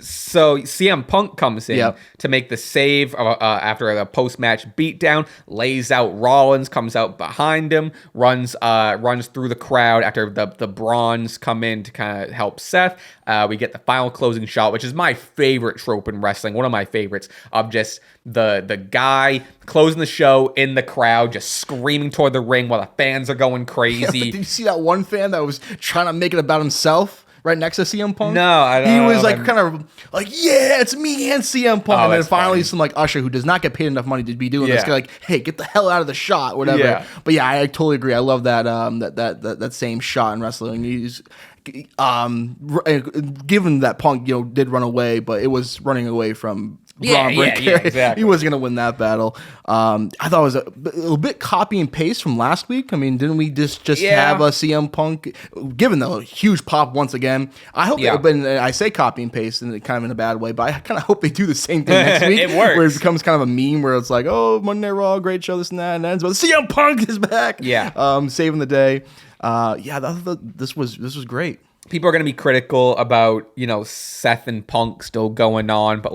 so CM Punk comes in to make the save after a post-match beatdown, lays out Rollins, comes out behind him, runs through the crowd after the Brawns come in to kind of help Seth. We get the final closing shot, which is my favorite trope in wrestling, one of my favorites, of just the guy closing the show in the crowd, just screaming toward the ring while the fans are going crazy. Did you see that one fan that was trying to make it about himself right next to CM Punk? No, I don't. He was kind of like, yeah, it's me and CM Punk. And then finally some Usher, who does not get paid enough money to be doing this, like, hey, get the hell out of the shot, whatever. Yeah. But yeah, I totally agree. I love that that same shot in wrestling. He's given that Punk did run away, but it was running away from Braun Breaker. Yeah, exactly. He was gonna win that battle. I thought it was a little bit copy and paste from last week. I mean, didn't we just have a CM Punk given the huge pop once again? I hope, but I say copy and paste and kind of in a bad way, but I kind of hope they do the same thing next week. It works. Where it becomes kind of a meme where it's like, oh, Monday Night Raw, great show, this and that, and ends, but CM Punk is back. Yeah, saving the day. This was great. People are going to be critical about, Seth and Punk still going on, but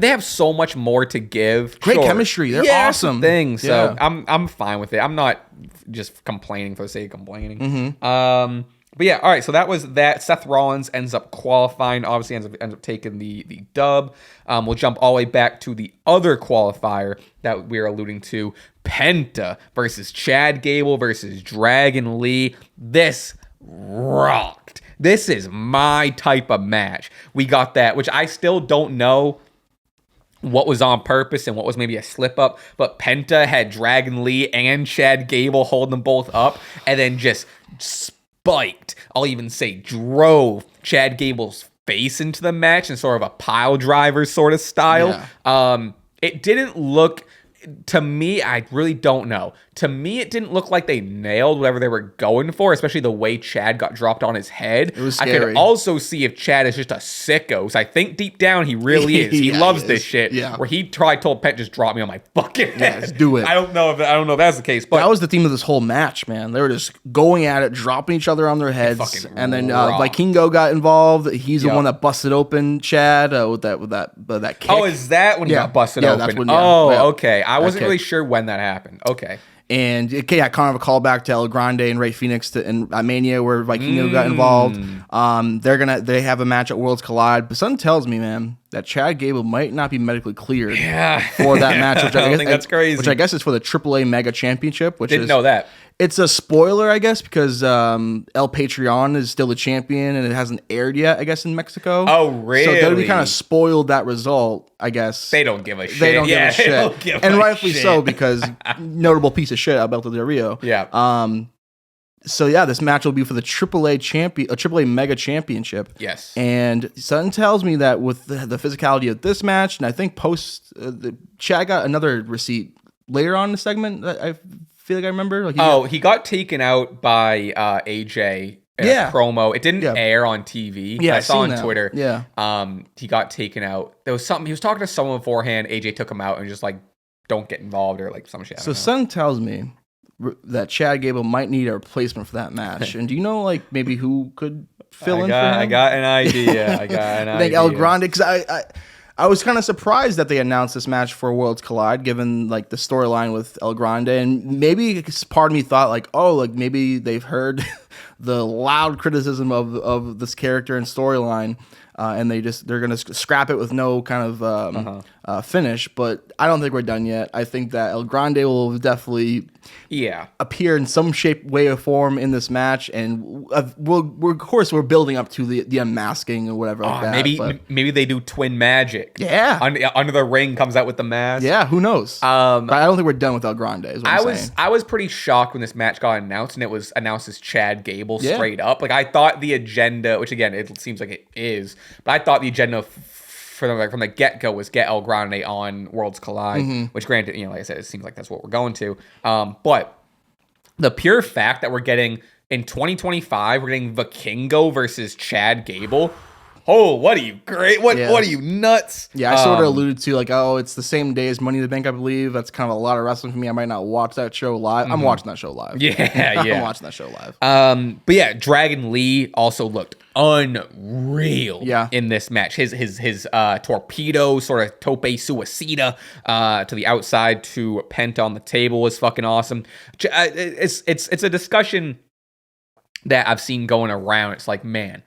they have so much more to give. Great chemistry. They're awesome. So I'm fine with it. I'm not just complaining for the sake of complaining. But yeah, all right. So that was that. Seth Rollins ends up qualifying. Obviously, ends up taking the dub. We'll jump all the way back to the other qualifier that we're alluding to: Penta versus Chad Gable versus Dragon Lee. This rocked. This is my type of match. We got that, which I still don't know what was on purpose and what was maybe a slip up, but Penta had Dragon Lee and Chad Gable holding them both up, and then just spiked, I'll even say drove Chad Gable's face into the match in sort of a pile driver sort of style. It didn't look, to me, I really don't know. To me, it didn't look like they nailed whatever they were going for, especially the way Chad got dropped on his head. It was scary. I could also see if Chad is just a sicko. So I think deep down he really is. He loves this shit. Yeah. Where he told Pent, just drop me on my fucking head. Let's do it. I don't know if that's the case. But that was the theme of this whole match, man. They were just going at it, dropping each other on their heads, and then Vikingo got involved. He's the one that busted open Chad with that kick. Oh, is that when he got busted open? That's when, okay. I wasn't really sure when that happened. Okay. And kind of a callback to El Grande and Rey Fenix and Mania where Vikingo got involved. They have a match at Worlds Collide, but something tells me, man, that Chad Gable might not be medically cleared for that match. Which I think that's crazy. Which I guess is for the AAA Mega Championship. Which didn't know that. It's a spoiler, I guess, because El Patreon is still the champion and it hasn't aired yet, I guess, in Mexico. Oh, really? So WWE kind of spoiled that result, I guess. They don't give a shit. They don't give a shit. And rightfully so, because notable piece of shit, Alberto Del Rio. Yeah. So yeah, this match will be for the AAA Mega Championship. Yes. And something tells me that with the physicality of this match, and I think Chad got another receipt later on in the segment that I feel like I remember. He got taken out by AJ in a promo. It didn't air on TV. Yeah, I saw on that. Twitter. Yeah. He got taken out. There was something. He was talking to someone beforehand. AJ took him out and just like, don't get involved or like some shit. So something tells me that Chad Gable might need a replacement for that match. And do you know like maybe who could fill in for him? I got an idea. I think El Grande, because I was kind of surprised that they announced this match for Worlds Collide, given like the storyline with El Grande, and maybe part of me thought like, oh, like maybe they've heard the loud criticism of this character and storyline, and they're gonna scrap it with no kind of finish. But I don't think we're done yet. I think that El Grande will definitely appear in some shape, way, or form in this match, and we're building up to the unmasking or whatever like that. Maybe they do twin magic. Yeah, under the ring comes out with the mask. Yeah, who knows? But I don't think we're done with El Grande. Is what I'm saying. I was pretty shocked when this match got announced, and it was announced as Chad Gable straight up. Like I thought the agenda, which again it seems like it is, but I thought the agenda from the get-go was get El Grande on Worlds Collide, which granted, like I said, it seems like that's what we're going to. But the pure fact that we're getting in 2025, we're getting Vikingo versus Chad Gable. Oh, what are you great? What are you nuts? Yeah, I sort of alluded to like, oh, it's the same day as Money in the Bank, I believe. That's kind of a lot of wrestling for me. I might not watch that show live. I'm watching that show live. Yeah, I'm watching that show live. But yeah, Dragon Lee also looked unreal in this match. His torpedo sort of tope suicida to the outside to Penta on the table was fucking awesome. It's a discussion that I've seen going around. It's like, man,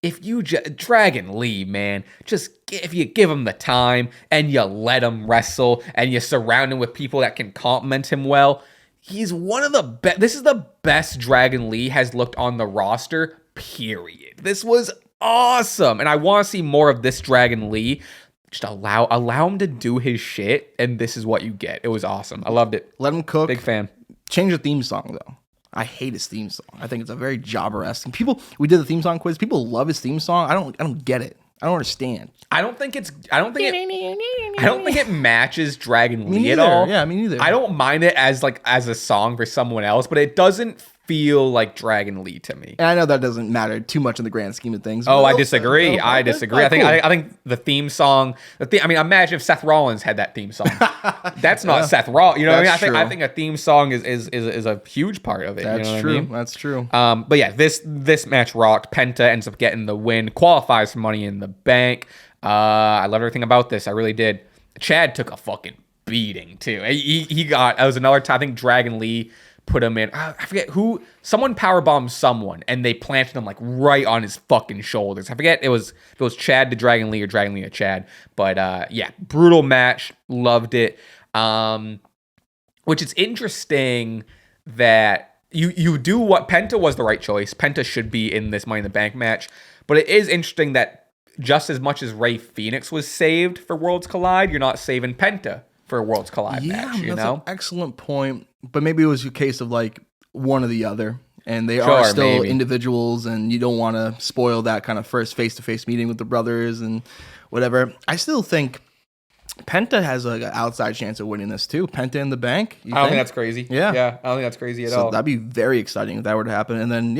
if you Dragon Lee, man, if you give him the time and you let him wrestle and you surround him with people that can compliment him well, he's one of the best. This is the best Dragon Lee has looked on the roster, period. This was awesome. And I want to see more of this Dragon Lee. Just allow him to do his shit, and this is what you get. It was awesome. I loved it. Let him cook. Big fan. Change the theme song, though. I hate his theme song. I think it's a very jobber-esque. We did the theme song quiz. People love his theme song. I don't get it. I don't understand. I don't think it matches Dragon Lee at all. Yeah, me neither. I don't mind it as a song for someone else, but it doesn't feel like Dragon Lee to me. And I know that doesn't matter too much in the grand scheme of things. Oh, I disagree. I disagree. I think the theme song. Imagine if Seth Rollins had that theme song. That's not Seth Rollins. You know what I mean? I think a theme song is a huge part of it. That's you know true. What I mean? That's true. But yeah, this match rocked. Penta ends up getting the win. Qualifies for Money in the Bank. I love everything about this. I really did. Chad took a fucking beating too. He got. That was another time. I think Dragon Lee put him in. I forget who. Someone powerbombed someone, and they planted him like right on his fucking shoulders. I forget if it was Chad to Dragon Lee or Dragon Lee to Chad. But yeah, brutal match. Loved it. Which is interesting that you do what Penta was the right choice. Penta should be in this Money in the Bank match. But it is interesting that just as much as Rey Fenix was saved for Worlds Collide, you're not saving Penta for a Worlds Collide match. You know, an excellent point. But maybe it was a case of like one or the other, and they are still individuals, and you don't want to spoil that kind of first face-to-face meeting with the brothers and whatever. I still think Penta has an outside chance of winning this too. Penta in the Bank. I don't think that's crazy. Yeah, I don't think that's crazy at all. That'd be very exciting if that were to happen. And then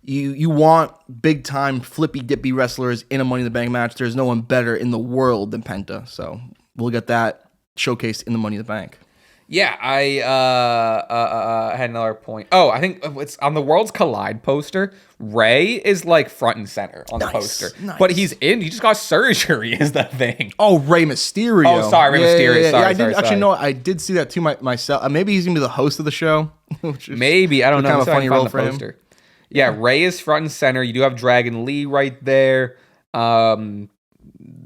you want big time flippy dippy wrestlers in a Money in the Bank match. There's no one better in the world than Penta. So we'll get that showcased in the Money in the Bank. Yeah, I had another point. Oh, I think it's on the Worlds Collide poster. Ray is like front and center on the poster, but he just got surgery. Is the thing? Oh, Rey Mysterio. Oh, sorry, Rey Mysterio. Sorry, actually, no, I did see that too myself. Maybe he's gonna be the host of the show. Maybe I don't know. Kind of a funny role for him. Yeah, Ray is front and center. You do have Dragon Lee right there.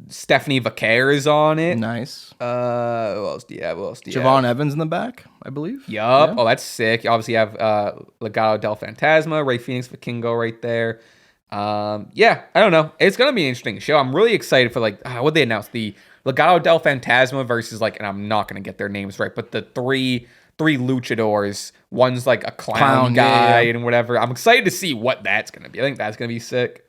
Stephanie Vaquer is on it. Nice. Who else do you have? Javon Evans in the back, I believe. Yup. Yeah. Oh, that's sick. You obviously have Legado del Fantasma, Ray Phoenix Vikingo right there. Yeah, I don't know. It's gonna be an interesting show. I'm really excited for what they announced, the Legado del Fantasma versus and I'm not gonna get their names right, but the three luchadors. One's like a clown guy and whatever. I'm excited to see what that's gonna be. I think that's gonna be sick.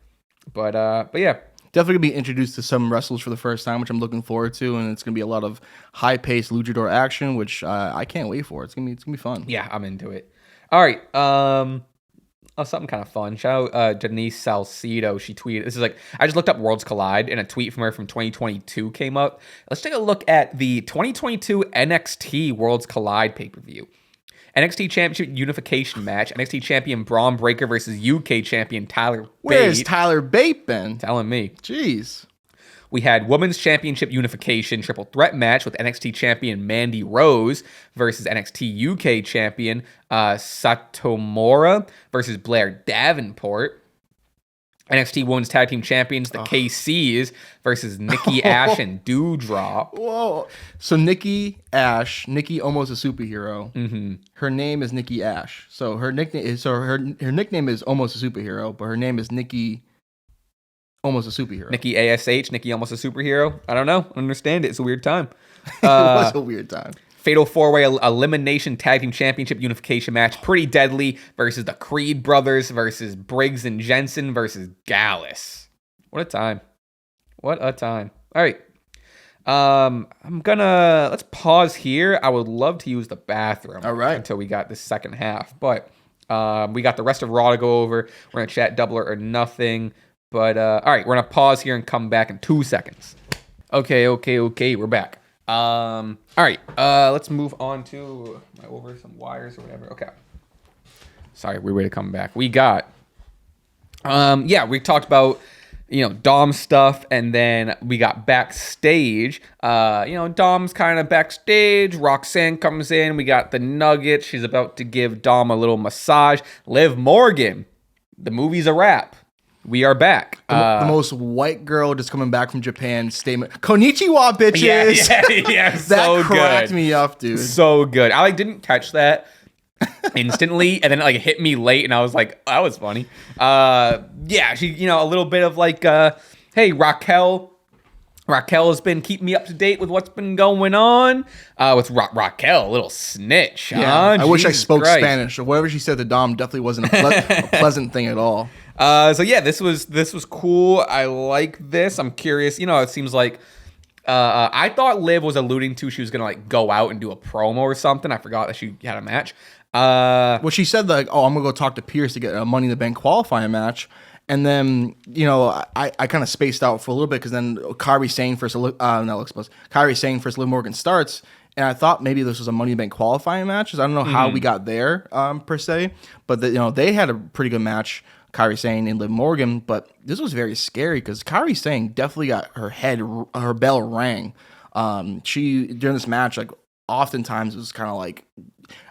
But yeah. Definitely gonna be introduced to some wrestlers for the first time, which I'm looking forward to, and it's gonna be a lot of high-paced luchador action, which I can't wait for. It's gonna be fun. Yeah, I'm into it. All right, something kind of fun. Shout out Denise Salcedo. She tweeted. This is I just looked up Worlds Collide, and a tweet from her from 2022 came up. Let's take a look at the 2022 NXT Worlds Collide pay-per-view. NXT Championship Unification match. NXT Champion Braun Breaker versus UK Champion Tyler Bate. Where's Tyler Bate been? Telling me. Jeez. We had Women's Championship Unification Triple Threat match with NXT Champion Mandy Rose versus NXT UK Champion Satomura versus Blair Davenport. NXT Women's Tag Team Champions, the KCs, versus Nikki Ash and Doudrop. Whoa. So Nikki Ash, Nikki almost a superhero. Mm-hmm. Her name is Nikki Ash. So her nickname is her nickname is almost a superhero, but her name is Nikki almost a superhero. Nikki ASH, Nikki almost a superhero. I don't know. I don't understand it. It's a weird time. It was a weird time. Fatal 4-Way Elimination Tag Team Championship Unification match. Pretty Deadly versus the Creed Brothers versus Briggs and Jensen versus Gallus. What a time. What a time. All right. Let's pause here. I would love to use the bathroom. All right. Until we got the second half. But we got the rest of Raw to go over. We're going to chat Double or Nothing. But all right, we're going to pause here and come back in 2 seconds. Okay. We're back. All right, let's move on to over some wires or whatever. Okay. Sorry, weird way to come back. We got, we talked about, Dom stuff, and then we got backstage. Dom's kind of backstage. Roxanne comes in. We got the Nugget. She's about to give Dom a little massage. Liv Morgan. The movie's a wrap. We are back. The most white girl just coming back from Japan statement. Konnichiwa, bitches. Yeah. That so cracked me up, dude. So good. I didn't catch that instantly, and then it hit me late, and I was like, that was funny. She, a little bit of hey, Raquel has been keeping me up to date with what's been going on. With Raquel, a little snitch. Yeah, huh? I wish I spoke Spanish. Or whatever she said to Dom definitely wasn't a pleasant thing at all. This was cool. I like this. I'm curious. It seems like I thought Liv was alluding to she was gonna go out and do a promo or something. I forgot that she had a match. Well, she said I'm gonna go talk to Pierce to get a Money in the Bank qualifying match. And then, I kind of spaced out for a little bit because then Kairi Sane versus Liv Morgan starts. And I thought maybe this was a Money in the Bank qualifying match. I don't know how we got there per se. But, they had a pretty good match, Kairi Sane and Liv Morgan. But this was very scary because Kairi Sane definitely got her bell rang. She, during this match, oftentimes it was kind of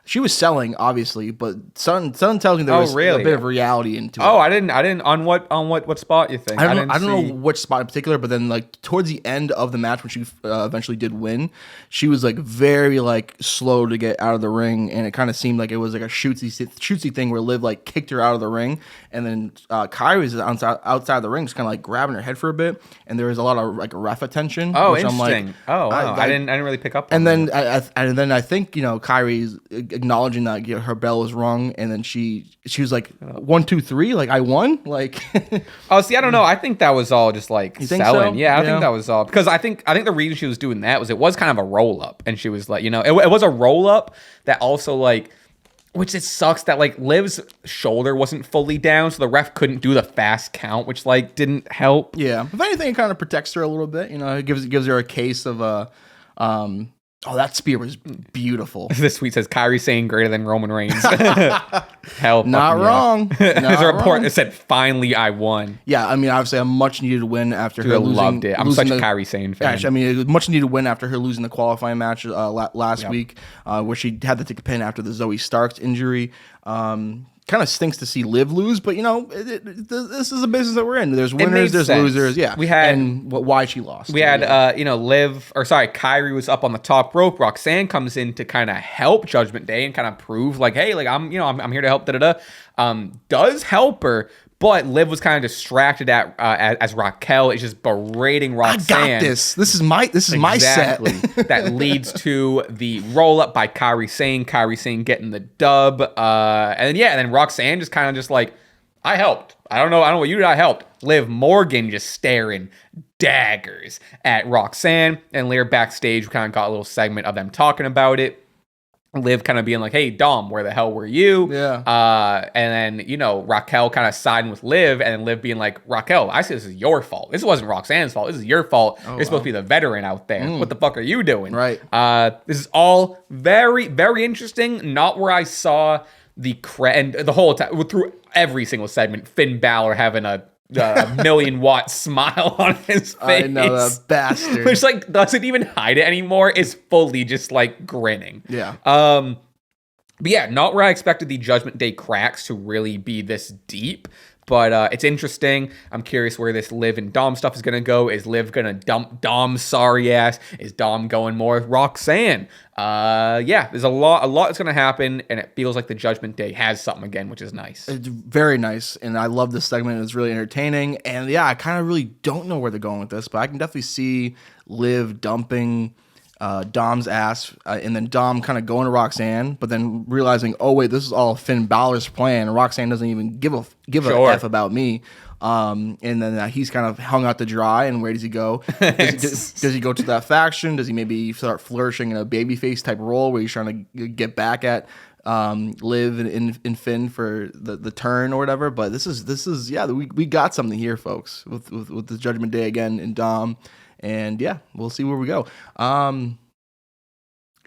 she was selling, obviously, but something tells me there was a bit of reality into it. Oh, I didn't. On what spot you think? I don't know which spot in particular, but then towards the end of the match when she eventually did win, she was very slow to get out of the ring, and it kind of seemed like it was a shootsy thing where Liv kicked her out of the ring, and then Kairi was outside the ring, just kind of grabbing her head for a bit, and there was a lot of ref attention. Oh, which interesting. I didn't really pick up. And then I think Kairi's acknowledging that her bell was rung, and then she was like 1, 2, 3, I won. Oh, see, I don't know. I think that was all just selling. So? Yeah, I think that was all because I think the reason she was doing that was it was kind of a roll up, and she was it was a roll up that also which it sucks that Liv's shoulder wasn't fully down, so the ref couldn't do the fast count, which didn't help. Yeah, if anything, it kind of protects her a little bit. It gives her a case of Oh, that spear was beautiful. This tweet says Kyrie saying greater than Roman Reigns. Hell, Not wrong. There's a report that said, finally I won. Yeah, I mean, obviously a much needed win after her losing. Loved it. I'm such a Kyrie Sane fan. Yeah, I mean, it was much needed win after her losing the qualifying match last week, where she had to take a pin after the Zoe Starks injury. Kind of stinks to see Liv lose, but this is a business that we're in. There's winners, there's losers. Yeah, why she lost. We had Kyrie was up on the top rope. Roxanne comes in to kind of help Judgment Day and kind of prove like, hey, like I'm here to help. Does help her. But Liv was kind of distracted as Raquel is just berating Roxanne. I got this. This is my set. That leads to the roll up by Kyrie Sane getting the dub. And then Roxanne just kind of just like, I helped. I don't know what you did. I helped. Liv Morgan just staring daggers at Roxanne, and Lyra backstage. We kind of got a little segment of them talking about it. Liv kind of being like, hey, Dom, where the hell were you? Yeah. And then, Raquel kind of siding with Liv, and then Liv being like, Raquel, I see this is your fault. This wasn't Roxanne's fault. This is your fault. You're supposed to be the veteran out there. What the fuck are you doing? Right. This is all very, very interesting. Not where I saw and the whole time, through every single segment, Finn Balor having a million-watt smile on his face. I know, that bastard. Which, doesn't even hide it anymore. Is fully just, grinning. Yeah. But yeah, not where I expected the Judgment Day cracks to really be this deep. But it's interesting. I'm curious where this Liv and Dom stuff is going to go. Is Liv going to dump Dom's sorry ass? Is Dom going more with Roxanne? There's a lot that's going to happen, and it feels like the Judgment Day has something again, which is nice. It's very nice, and I love this segment. It's really entertaining, and yeah, I kind of really don't know where they're going with this, but I can definitely see Liv dumping Dom's ass, and then Dom kind of going to Roxanne, but then realizing, oh wait, this is all Finn Balor's plan. Roxanne doesn't even give a F about me. And then he's kind of hung out to dry. And where does he go? Does he go to that faction? Does he maybe start flourishing in a babyface type role where he's trying to get back at Liv and Finn for the turn or whatever? But this is we got something here, folks, with the Judgment Day again and Dom. And yeah, we'll see where we go.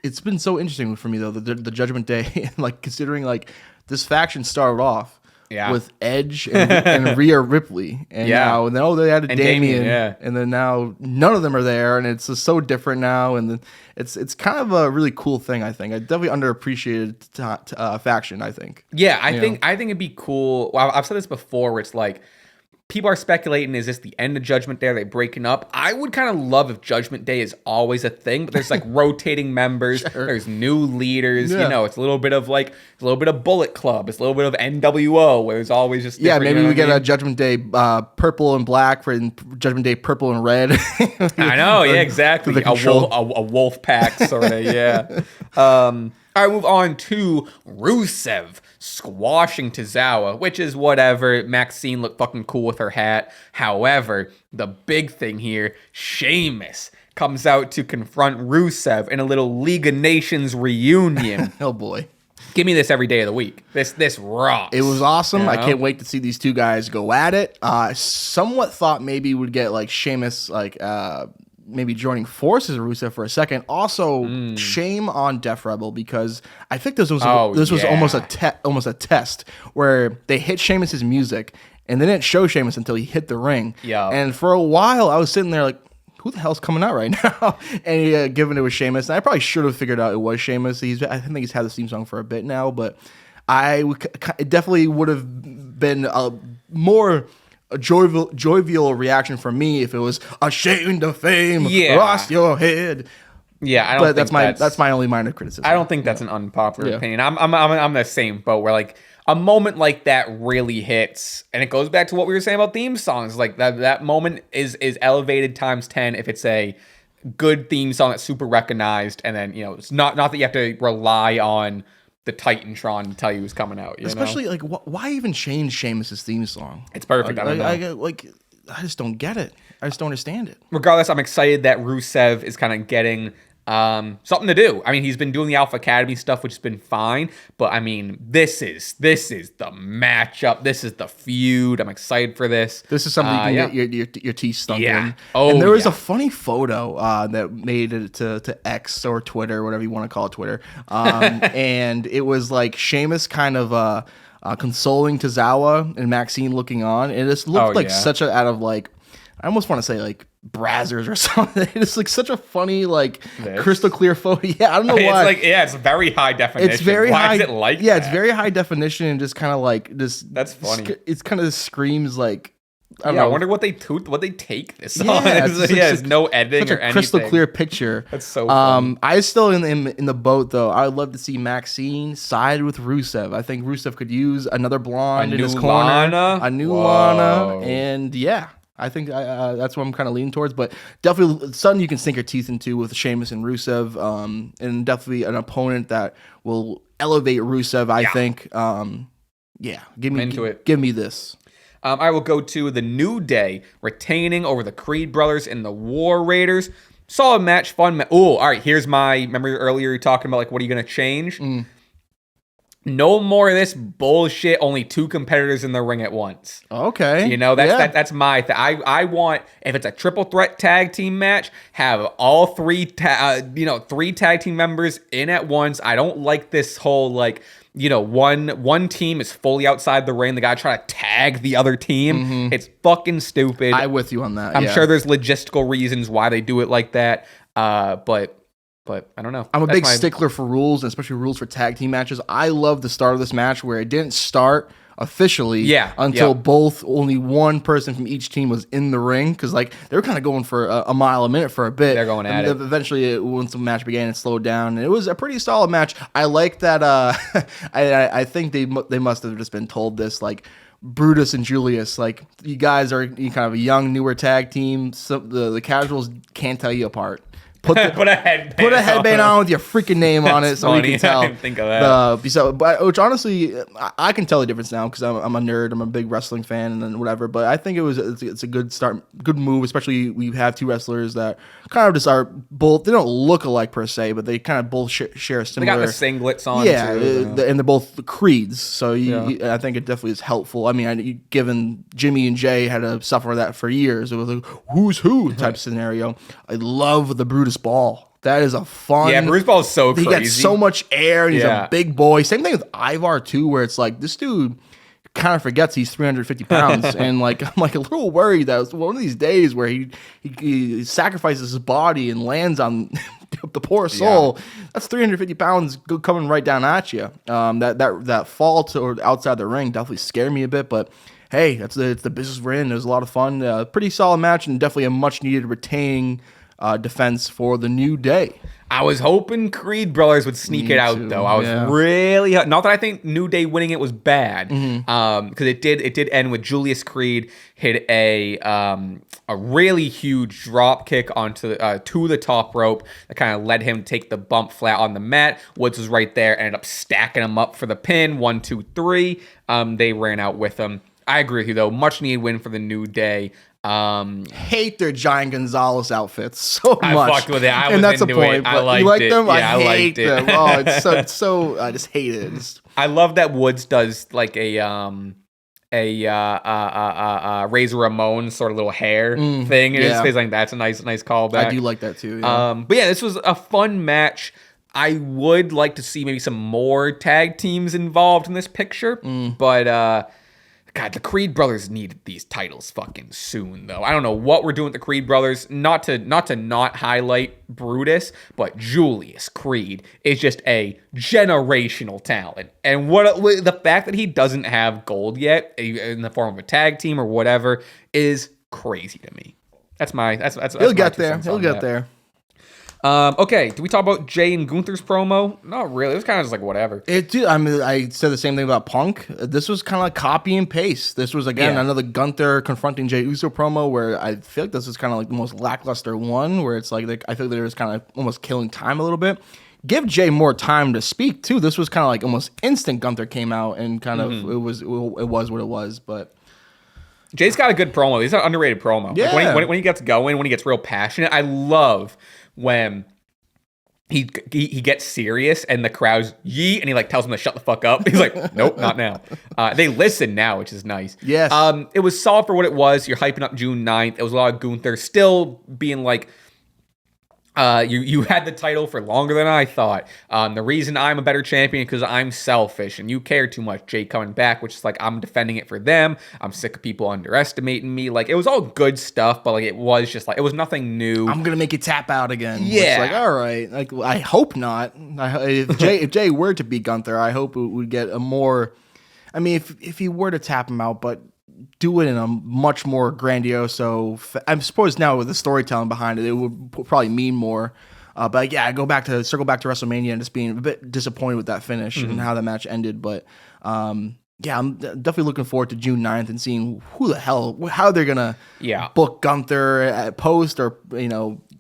It's been so interesting for me though, the Judgment Day, considering this faction started off with Edge and Rhea Ripley, and now they added Damian, and then now none of them are there, and it's just so different now, and then it's kind of a really cool thing. I think I definitely underappreciated faction. I think. Yeah, I think it'd be cool. Well, I've said this before, where it's like, people are speculating, is this the end of Judgment Day? Are they breaking up? I would kind of love if Judgment Day is always a thing, but there's rotating members. Sure. There's new leaders. Yeah. It's a little bit of Bullet Club. It's a little bit of NWO, where there's always just maybe we get a Judgment Day purple and black for Judgment Day purple and red. I know, yeah, exactly. A wolf pack sort of, yeah. All right, move on to Rusev squashing Tozawa, which is whatever. Maxine looked fucking cool with her hat. However, the big thing here, Sheamus comes out to confront Rusev in a little League of Nations reunion. Oh boy. Give me this every day of the week. This rocks. It was awesome. I can't wait to see these two guys go at it. Somewhat thought maybe we'd get Sheamus maybe joining forces with Rusev for a second. Also, shame on Def Rebel, because I think this was almost a test where they hit Sheamus's music and they didn't show Sheamus until he hit the ring. Yeah. And for a while, I was sitting there like, who the hell's coming out right now? And given it was Sheamus, and I probably should have figured out it was Sheamus. I think he's had the theme song for a bit now, but it definitely would have been a more jovial reaction from me if it was ashamed of fame, lost your head. Yeah, I don't. But that's my only minor criticism. I don't think that's an unpopular opinion. I'm the same boat where a moment like that really hits, and it goes back to what we were saying about theme songs. That moment is elevated times 10 if it's a good theme song that's super recognized, and then it's not that you have to rely on the Titantron to tell you who's coming out. Especially why even change Sheamus's theme song? It's perfect. I don't know. I just don't get it. I just don't understand it. Regardless, I'm excited that Rusev is kind of getting something to do. I mean, he's been doing the Alpha Academy stuff, which has been fine. But I mean, this is the matchup. This is the feud. I'm excited for this. This is something you can get your teeth stunk in. Oh, and there was a funny photo that made it to X or Twitter, whatever you want to call it, Twitter. And it was like Sheamus kind of consoling Tozawa and Maxine looking on. And it just looked like such a out of like, I almost want to say like Brazzers or something. It's like such a funny, like crystal clear photo. Yeah, I don't know why. It's like, it's very high definition. It's very why high. Is it like yeah, that? It's very high definition and just kind of like this. That's funny. It's kind of screams like, I don't I know. wonder what they take this on. It's no editing or anything. Crystal clear picture. That's so funny. I still in the boat though. I would love to see Maxine side with Rusev. I think Rusev could use another blonde in his corner, a new Lana, and I think that's what I'm kind of leaning towards. But definitely something you can sink your teeth into with Sheamus and Rusev, and definitely an opponent that will elevate Rusev. I think. Give me this. I will go to the New Day retaining over the Creed brothers and the War Raiders. Solid match, fun. All right. Here's my. Remember earlier you were talking about like what are you gonna change? No more of this bullshit. Only 2 competitors in the ring at once. Okay. That's my thing. I want, if it's a triple threat tag team match, have all 3 tag team members in at once. I don't like this whole like, one team is fully outside the ring. They gotta try to tag the other team. It's fucking stupid. I'm with you on that. I'm sure there's logistical reasons why they do it like that. But I don't know. I'm a big stickler for rules, and especially rules for tag team matches. I love the start of this match where it didn't start officially until only one person from each team was in the ring, because like they were kind of going for a mile a minute for a bit. They're going at it. Eventually, once the match began, it slowed down, and it was a pretty solid match. I like that. I think they must have just been told this, like, Brutus and Julius, like, you guys are kind of a young, newer tag team. So the casuals can't tell you apart. Put a headband on with your freaking name on it, so we can tell. I didn't think of that. Which honestly, I can tell the difference now because I'm a nerd. I'm a big wrestling fan and whatever. But I think it's a good start, good move. Especially we have 2 wrestlers that kind of just are both. They don't look alike per se, but they kind of both share a similar. They got the singlets on. Too, and they're both creeds. So I think it definitely is helpful. I mean, given Jimmy and Jay had to suffer that for years, it was a who's who type scenario. I love the Brutus Ball. That is a fun. Yeah, Brutus Ball is so crazy. He gets so much air, and he's a big boy. Same thing with Ivar too, where it's like this dude kind of forgets he's 350 pounds, and like I'm like a little worried that one of these days where he sacrifices his body and lands on the poor soul. That's 350 pounds coming right down at you. That fall to outside the ring definitely scared me a bit, but hey, it's the business we're in. It was a lot of fun. Pretty solid match, and definitely a much needed retaining defense for the New Day. I was hoping Creed brothers would sneak it out, though. I was really not that I think New Day winning it was bad, because it did end with Julius Creed hit a really huge drop kick onto to the top rope that kind of led him to take the bump flat on the mat. Woods was right there, ended up stacking him up for the pin. 1, 2, 3. They ran out with him. I agree with you though. Much needed win for the New Day. Hate their Giant Gonzalez outfits so much. I fucked with it. I was that's into the point. It. I liked you like it. them? Yeah, I hate them. Oh, it's so I just hate it. I love that Woods does like a Razor Ramon sort of little hair thing in his face. Like that's a nice callback. I do like that too. Yeah. But yeah, this was a fun match. I would like to see maybe some more tag teams involved in this picture, but God, the Creed brothers need these titles fucking soon, though. I don't know what we're doing with the Creed brothers. Not to highlight Brutus, but Julius Creed is just a generational talent. And the fact that he doesn't have gold yet in the form of a tag team or whatever is crazy to me. That's He'll get there. He'll get there. Okay, did we talk about Jay and Gunther's promo? Not really. It was kind of just like whatever. I said the same thing about Punk. This was kind of like copy and paste. This was, again, another Gunther confronting Jay Uso promo where I feel like this is kind of like the most lackluster one, where it's like I feel like they're just kind of almost killing time a little bit. Give Jay more time to speak, too. This was kind of like almost instant Gunther came out and kind of it was what it was, but... Jay's got a good promo. He's an underrated promo. Yeah. Like when he gets going, when he gets real passionate, I love when he gets serious and the crowd's yee, and he like tells him to shut the fuck up. He's like, nope, not now. They listen now, which is nice. Yes. It was solid for what it was. You're hyping up June 9th. It was a lot of Gunther still being like, you had the title for longer than I thought. The reason I'm a better champion because I'm selfish and you care too much. Jay coming back, which is like I'm defending it for them. I'm sick of people underestimating me. Like it was all good stuff, but like it was just like it was nothing new. I'm gonna make you tap out again. Yeah, it's like all right. Like I hope not. If Jay were to beat Gunther, I hope it would get a more. I mean, if he were to tap him out, but do it in a much more grandiose. So I suppose now with the storytelling behind it, it would probably mean more. But yeah, circle back to WrestleMania and just being a bit disappointed with that finish and how the match ended. But yeah, I'm definitely looking forward to June 9th and seeing how they're gonna book Gunther at post or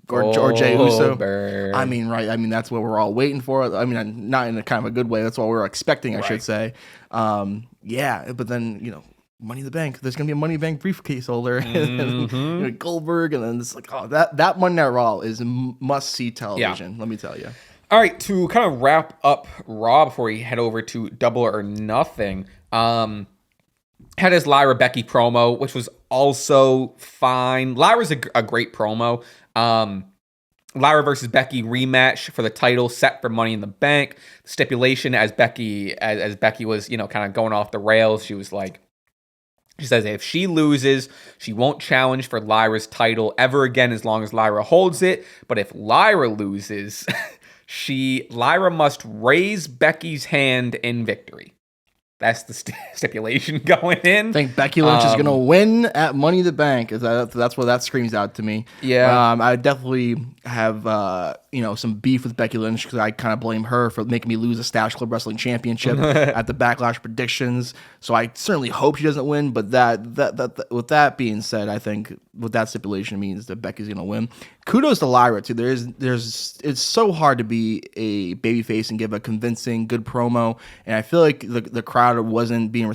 or Jey Uso. I mean, right? I mean, that's what we're all waiting for. I mean, not in a kind of a good way. That's what we're expecting, I should say. Yeah, but then Money in the Bank. There's gonna be a Money in the Bank briefcase holder, and Goldberg, and then it's like, oh, that Monday Night Raw is must see television. Let me tell you. All right, to kind of wrap up Raw before we head over to Double or Nothing. Had his Lyra Becky promo, which was also fine. Lyra's a great promo. Lyra versus Becky rematch for the title set for Money in the Bank. Stipulation as Becky was kind of going off the rails. She was like. She says if she loses, she won't challenge for Lyra's title ever again as long as Lyra holds it. But if Lyra loses, Lyra must raise Becky's hand in victory. That's the stipulation going in. I think Becky Lynch is going to win at Money in the Bank. That's what that screams out to me. Yeah. I definitely have some beef with Becky Lynch because I kind of blame her for making me lose a Stache Club Wrestling Championship at the Backlash predictions. So I certainly hope she doesn't win. But that with that being said, I think what that stipulation means that Becky's going to win. Kudos to Lyra too. It's so hard to be a babyface and give a convincing, good promo, and I feel like the crowd wasn't being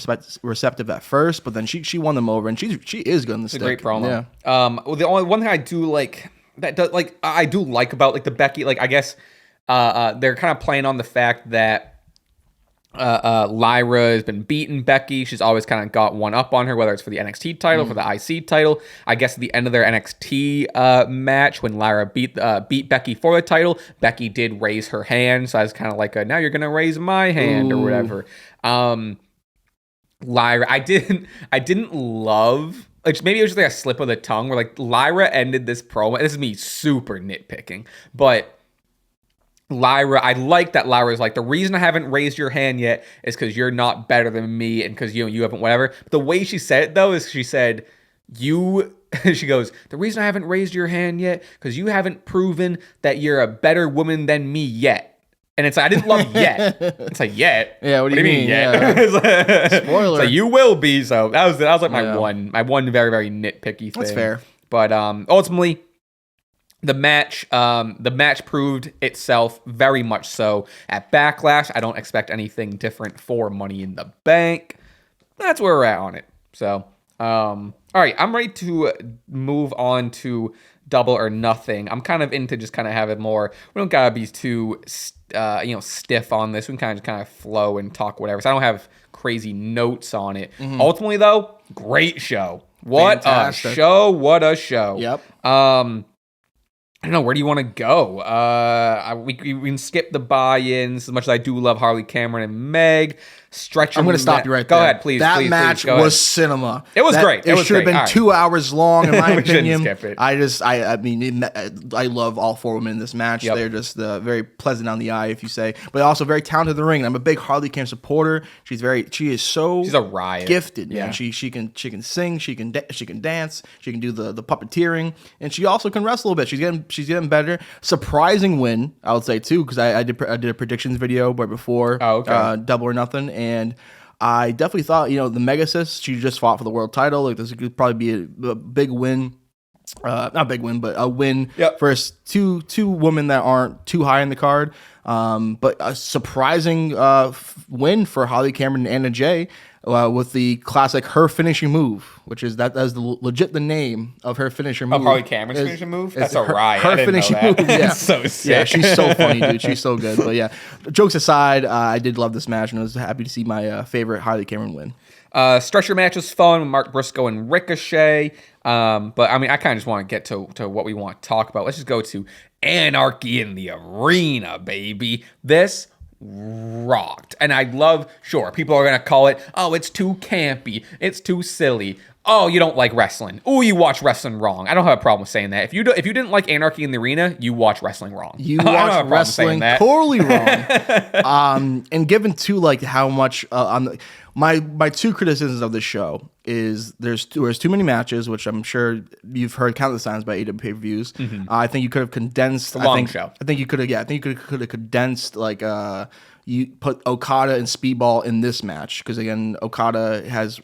receptive at first, but then she won them over, and she is good in the stick. It's a great promo. Yeah. The only one thing I do like I do like about like the Becky, like I guess they're kind of playing on the fact that Lyra has been beating Becky. She's always kind of got one up on her, whether it's for the NXT title, for the IC title. I guess at the end of their NXT match, when Lyra beat Becky for the title, Becky did raise her hand. So I was kind of like, now you're going to raise my hand or whatever. Lyra, I didn't love, like maybe it was just like a slip of the tongue where like Lyra ended this promo. This is me super nitpicking, but Lyra, I like that Lyra's like, the reason I haven't raised your hand yet is because you're not better than me and because you haven't whatever. But the way she said it though is she said, she goes, the reason I haven't raised your hand yet because you haven't proven that you're a better woman than me yet. And it's like, I didn't love yet. It's like, yet? Yeah, what do you mean yet? Yeah. Spoiler. It's like, you will be. So that was like my one very, very nitpicky thing. That's fair. But ultimately, the match proved itself very much so at Backlash. I don't expect anything different for Money in the Bank. That's where we're at on it. So, all right, I'm ready to move on to Double or Nothing. I'm kind of into just kind of having more. We don't gotta be too, stiff on this. We can kind of flow and talk whatever. So I don't have crazy notes on it. Ultimately, though, great show. What Fantastic. a show! What a show. Yep. I don't know, where do you want to go? We can skip the buy-ins as much as I do love Harley Cameron and Meg. I'm going to stop you right there. Go ahead, please. That please, match please, was cinema. It was great. It should have been 2 hours long, in my opinion. Skip it. I love all four women in this match. Yep. They're just very pleasant on the eye, if you say, but also very talented in the ring. I'm a big Harley Cam supporter. She's a riot. Gifted. Yeah. Man. She can sing. She can dance. She can do the puppeteering, and she also can wrestle a little bit. She's getting better. Surprising win, I would say too, because I did a predictions video right before Double or Nothing. And I definitely thought, the Megasis, she just fought for the world title. Like this could probably be a big win. Not big win, but a win for two women that aren't too high in the card. But a surprising win for Holly Cameron and Anna Jay. with the classic her finishing move, which is that is legit the name of her finisher move. Oh, probably Cameron's finishing move? That's a riot. Her I didn't finishing know that. move. Yeah. So sick. Yeah, she's so funny, dude. She's so good. But yeah, jokes aside, I did love this match, and I was happy to see my favorite Harley Cameron win. Stretcher match was fun with Mark Briscoe and Ricochet. But I mean, I kind of just want to get to what we want to talk about. Let's just go to Anarchy in the Arena, baby. This rocked. And I love, sure, people are going to call it, oh, it's too campy. It's too silly. Oh, you don't like wrestling. Oh, you watch wrestling wrong. I don't have a problem with saying that. If you didn't like Anarchy in the Arena, you watch wrestling wrong. You watch wrestling totally wrong. And given to like how much my two criticisms of this show is there's too many matches, which I'm sure you've heard countless times by AEW pay-per-views. I think you could have condensed. It's a long show. I think you could have. Yeah, I think you could have condensed like you put Okada and Speedball in this match because again Okada has.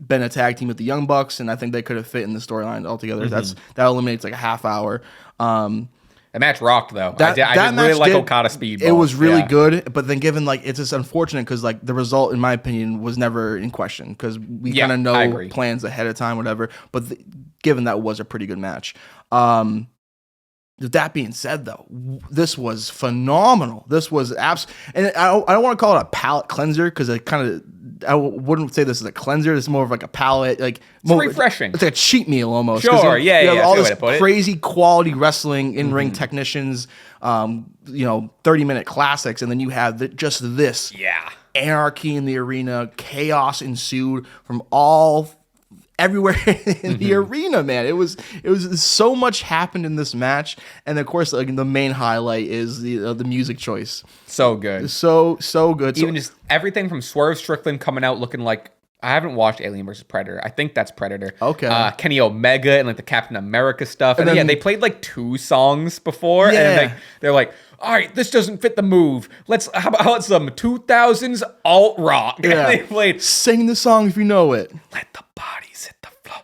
Been a tag team with the Young Bucks, and I think they could have fit in the storyline altogether. That eliminates like a half hour. The match rocked though. I did really like Okada Speedball. It was really good, but then given like it's just unfortunate because like the result, in my opinion, was never in question because we kind of know plans ahead of time, whatever. But given that was a pretty good match. That being said, though, this was phenomenal. This was and I don't want to call it a palate cleanser because I wouldn't say this is a cleanser. This is more of like a palate, like it's more refreshing. It's like a cheat meal almost. Sure, you have all this crazy it. quality wrestling in ring technicians, 30-minute classics, and then you have just this Anarchy in the Arena. Chaos ensued from everywhere in the arena, man. It was so much happened in this match, and of course, like the main highlight is the music choice. So good, so good. Even just everything from Swerve Strickland coming out looking like I haven't watched Alien vs Predator. I think that's Predator. Okay. Kenny Omega and like the Captain America stuff, and then, they played like 2 songs before, and they're like, all right, this doesn't fit the move. How about some 2000s alt rock? Yeah. And they played Sing the song if you know it. Let the bodies hit the floor.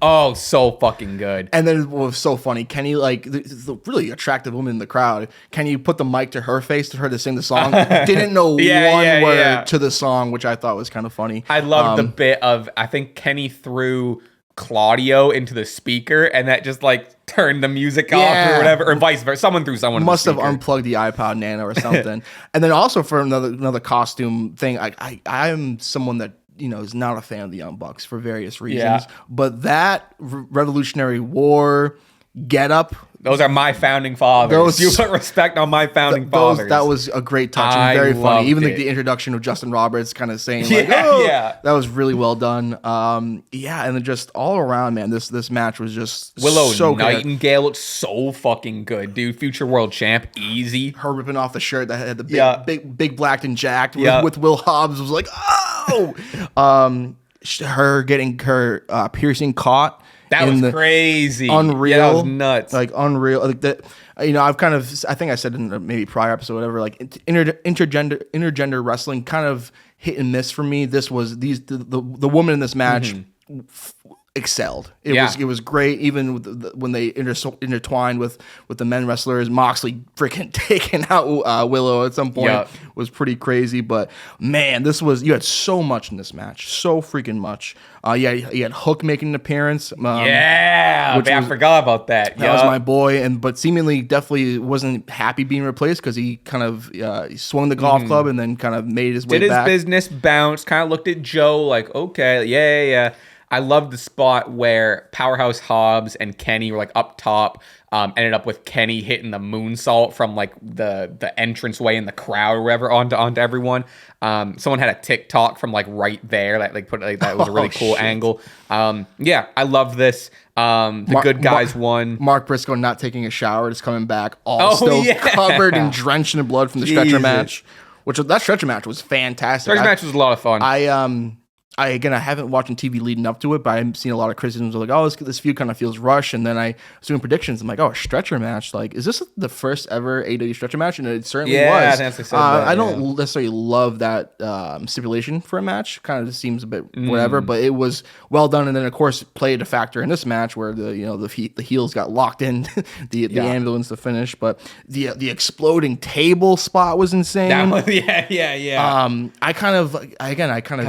Oh, so fucking good. And then it was so funny. Kenny, like the really attractive woman in the crowd, Kenny put the mic to her face for her to sing the song. Didn't know one word to the song, which I thought was kind of funny. I loved the bit of I think Kenny threw Claudio into the speaker, and that just like turned the music off or whatever, or vice versa. Someone threw someone. Must have unplugged the iPod Nano or something. And then also for another costume thing, I am someone that is not a fan of the Young Bucks for various reasons. But that Revolutionary War getup. Those are my founding fathers. You put respect on my founding fathers. That was a great touch and very funny. Even like the introduction of Justin Roberts kind of saying that was really well done. And then just all around, man, this match was just Willow so Nightingale looked so fucking good, dude. Future world champ, easy. Her ripping off the shirt that had the big blacked and jacked with Will Hobbs was like, oh! Her getting her piercing caught. That was crazy. Unreal. Yeah, that was nuts. Like unreal. Like that. I've kind of. I think I said in maybe prior episode, whatever. Like intergender wrestling, kind of hit and miss for me. This was the woman in this match excelled. It was great. Even with when they intertwined with the men wrestlers, Moxley freaking taking out Willow at some point was pretty crazy. But man, you had so much in this match, so freaking much. You had Hook making an appearance. I forgot about that. That was my boy, but seemingly definitely wasn't happy being replaced because he kind of he swung the golf club and then kind of made his way back. Did his business, bounce, kind of looked at Joe like, okay, yeah. I love the spot where Powerhouse Hobbs and Kenny were like up top. Ended up with Kenny hitting the moonsault from like the entranceway in the crowd or whatever onto everyone. Someone had a TikTok from like right there that that was a really cool angle. I love this. The good guys won. Mark Briscoe not taking a shower, just coming back covered and drenched in blood from the stretcher match. Which that stretcher match was fantastic. Stretcher match was a lot of fun. I haven't watched TV leading up to it, but I've seen a lot of criticisms of like, oh, this feud kind of feels rushed. And then I was doing predictions. I'm like, oh, a stretcher match. Like, is this the first ever AEW stretcher match? And it certainly was. I think they said that, I don't necessarily love that stipulation for a match. Kind of just seems a bit whatever, but it was well done. And then of course played a factor in this match where the heels got locked in the ambulance to finish. But the exploding table spot was insane. That was, yeah.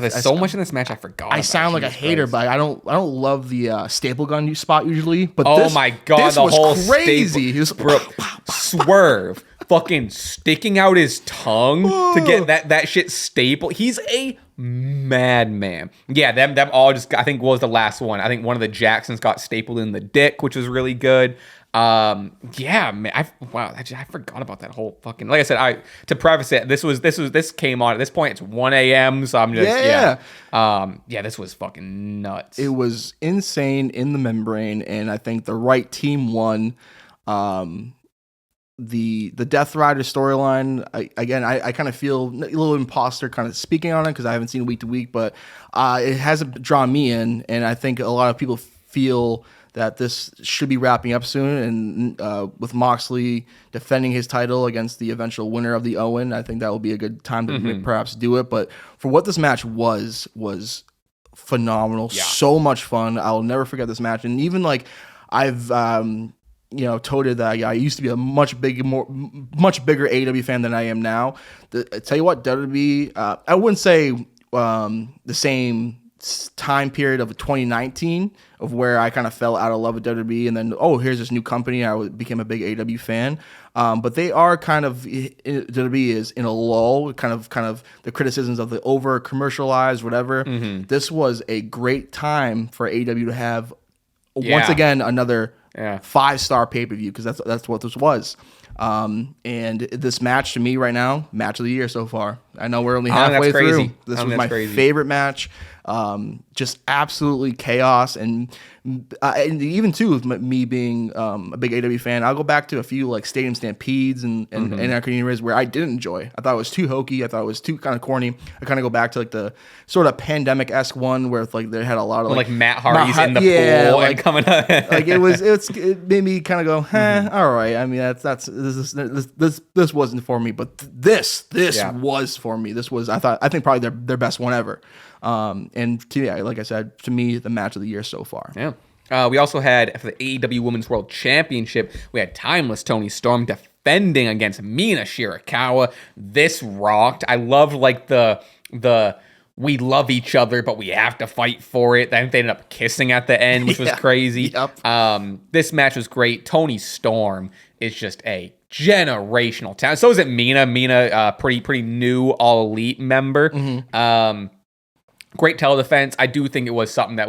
There's so much in this match I forgot. I sound like a hater, but I don't love the staple gun spot usually. But my god, this the was whole crazy. He was Swerve fucking sticking out his tongue to get that shit stapled. He's a madman. Yeah, them all just I think was the last one. I think one of the Jacksons got stapled in the dick, which was really good. Yeah, man. I forgot about that whole fucking. Like I said, to preface it, this came on at this point. It's 1 a.m. So I'm just this was fucking nuts. It was insane in the membrane, and I think the right team won. The Death Rider storyline. I kind of feel a little imposter kind of speaking on it because I haven't seen it week to week, but it hasn't drawn me in, and I think a lot of people feel that this should be wrapping up soon, and with Moxley defending his title against the eventual winner of the Owen, I think that will be a good time to perhaps do it. But for what this match was phenomenal, so much fun. I'll never forget this match, and even like I've toted that I used to be a much bigger AEW fan than I am now. I tell you what, WWE, I wouldn't say the same time period of 2019 of where I kind of fell out of love with WWE, and then here's this new company. I became a big AEW fan, but they are kind of WWE is in a lull. Kind of the criticisms of the over commercialized whatever. This was a great time for AEW to have once again another 5-star pay-per-view, because that's what this was. And this match to me right now, match of the year so far. I know we're only halfway through. This was my favorite match. Just absolutely chaos, and even too with me being a big AEW fan, I'll go back to a few like Stadium Stampedes and Anarchy where I didn't enjoy. I thought it was too hokey. I thought it was too kind of corny. I kind of go back to like the sort of pandemic-esque one where like they had a lot of like Matt Hardy's in the pool and coming up. Like it made me kind of go, all right. I mean this wasn't for me, but this was for me. This was I think probably their best one ever. And like I said, to me, the match of the year so far. Yeah. We also had, for the AEW Women's World Championship, we had Timeless Toni Storm defending against Mina Shirakawa. This rocked. I loved like the we love each other, but we have to fight for it. I think they ended up kissing at the end, which was crazy. Yep. This match was great. Toni Storm is just a generational talent. So is it Mina. Mina, pretty new All Elite member. Great teledefense. I do think it was something that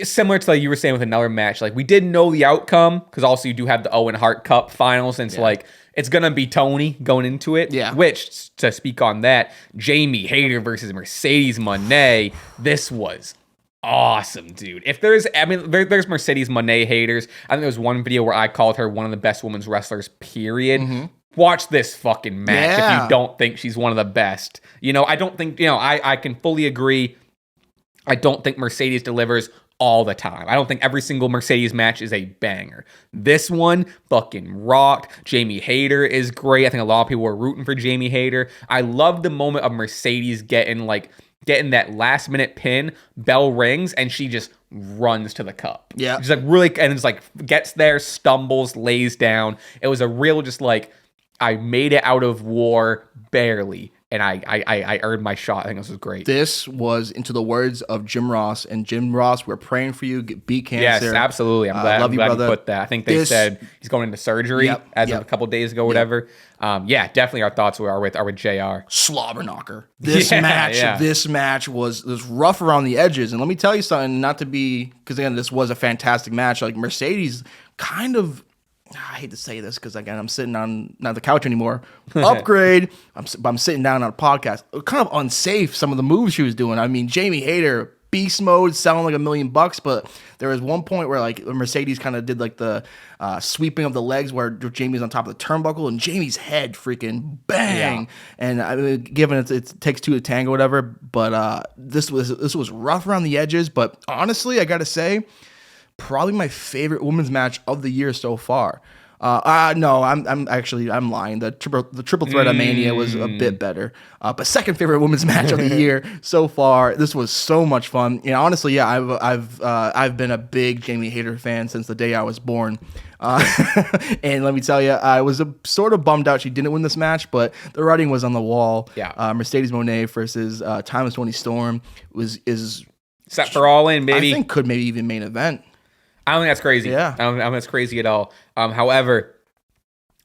similar to like you were saying with another match, like we didn't know the outcome, because also you do have the Owen Hart Cup finals, and it's like it's gonna be Tony going into it. Yeah. Which, to speak on that, Jamie Hayter versus Mercedes Moné. This was awesome, dude. If there's Mercedes Moné haters. I think there was one video where I called her one of the best women's wrestlers, period. Watch this fucking match if you don't think she's one of the best. I don't think, I can fully agree. I don't think Mercedes delivers all the time. I don't think every single Mercedes match is a banger. This one fucking rocked. Jamie Hayter is great. I think a lot of people were rooting for Jamie Hayter. I love the moment of Mercedes getting that last minute pin, bell rings, and she just runs to the cup. Yeah. She's like really, and it's like gets there, stumbles, lays down. It was a real just like, I made it out of war barely, and I earned my shot. I think this was great. This was, into the words of Jim Ross, and Jim Ross, we're praying for you, beat cancer. Yes, absolutely. I'm glad you put that. I think they said he's going into surgery as of a couple days ago, whatever. Definitely our thoughts are with JR. Slobber knocker. This match was rough around the edges, and let me tell you something. Not to be, because again, this was a fantastic match. Like Mercedes, kind of. I hate to say this because, again, I'm sitting on not the couch anymore. Upgrade. I'm sitting down on a podcast. Kind of unsafe, some of the moves she was doing. I mean, Jamie Hayter beast mode, selling like $1 million. But there was one point where like Mercedes kind of did like the sweeping of the legs where Jamie's on top of the turnbuckle and Jamie's head freaking bang. Yeah. And I mean, given it takes two to tango, whatever. But this was rough around the edges. But honestly, I gotta say, probably my favorite women's match of the year so far. No, I'm lying. The triple threat of Mania was a bit better. But second favorite women's match of the year so far. This was so much fun. You know, honestly, yeah, I've been a big Jamie Hayter fan since the day I was born. And let me tell you, I was sort of bummed out she didn't win this match, but the writing was on the wall. Yeah. Mercedes Moné versus Timeless Toni Storm is set for All In, baby. I think could maybe even main event. I don't think that's crazy. Yeah. I don't think that's crazy at all. However,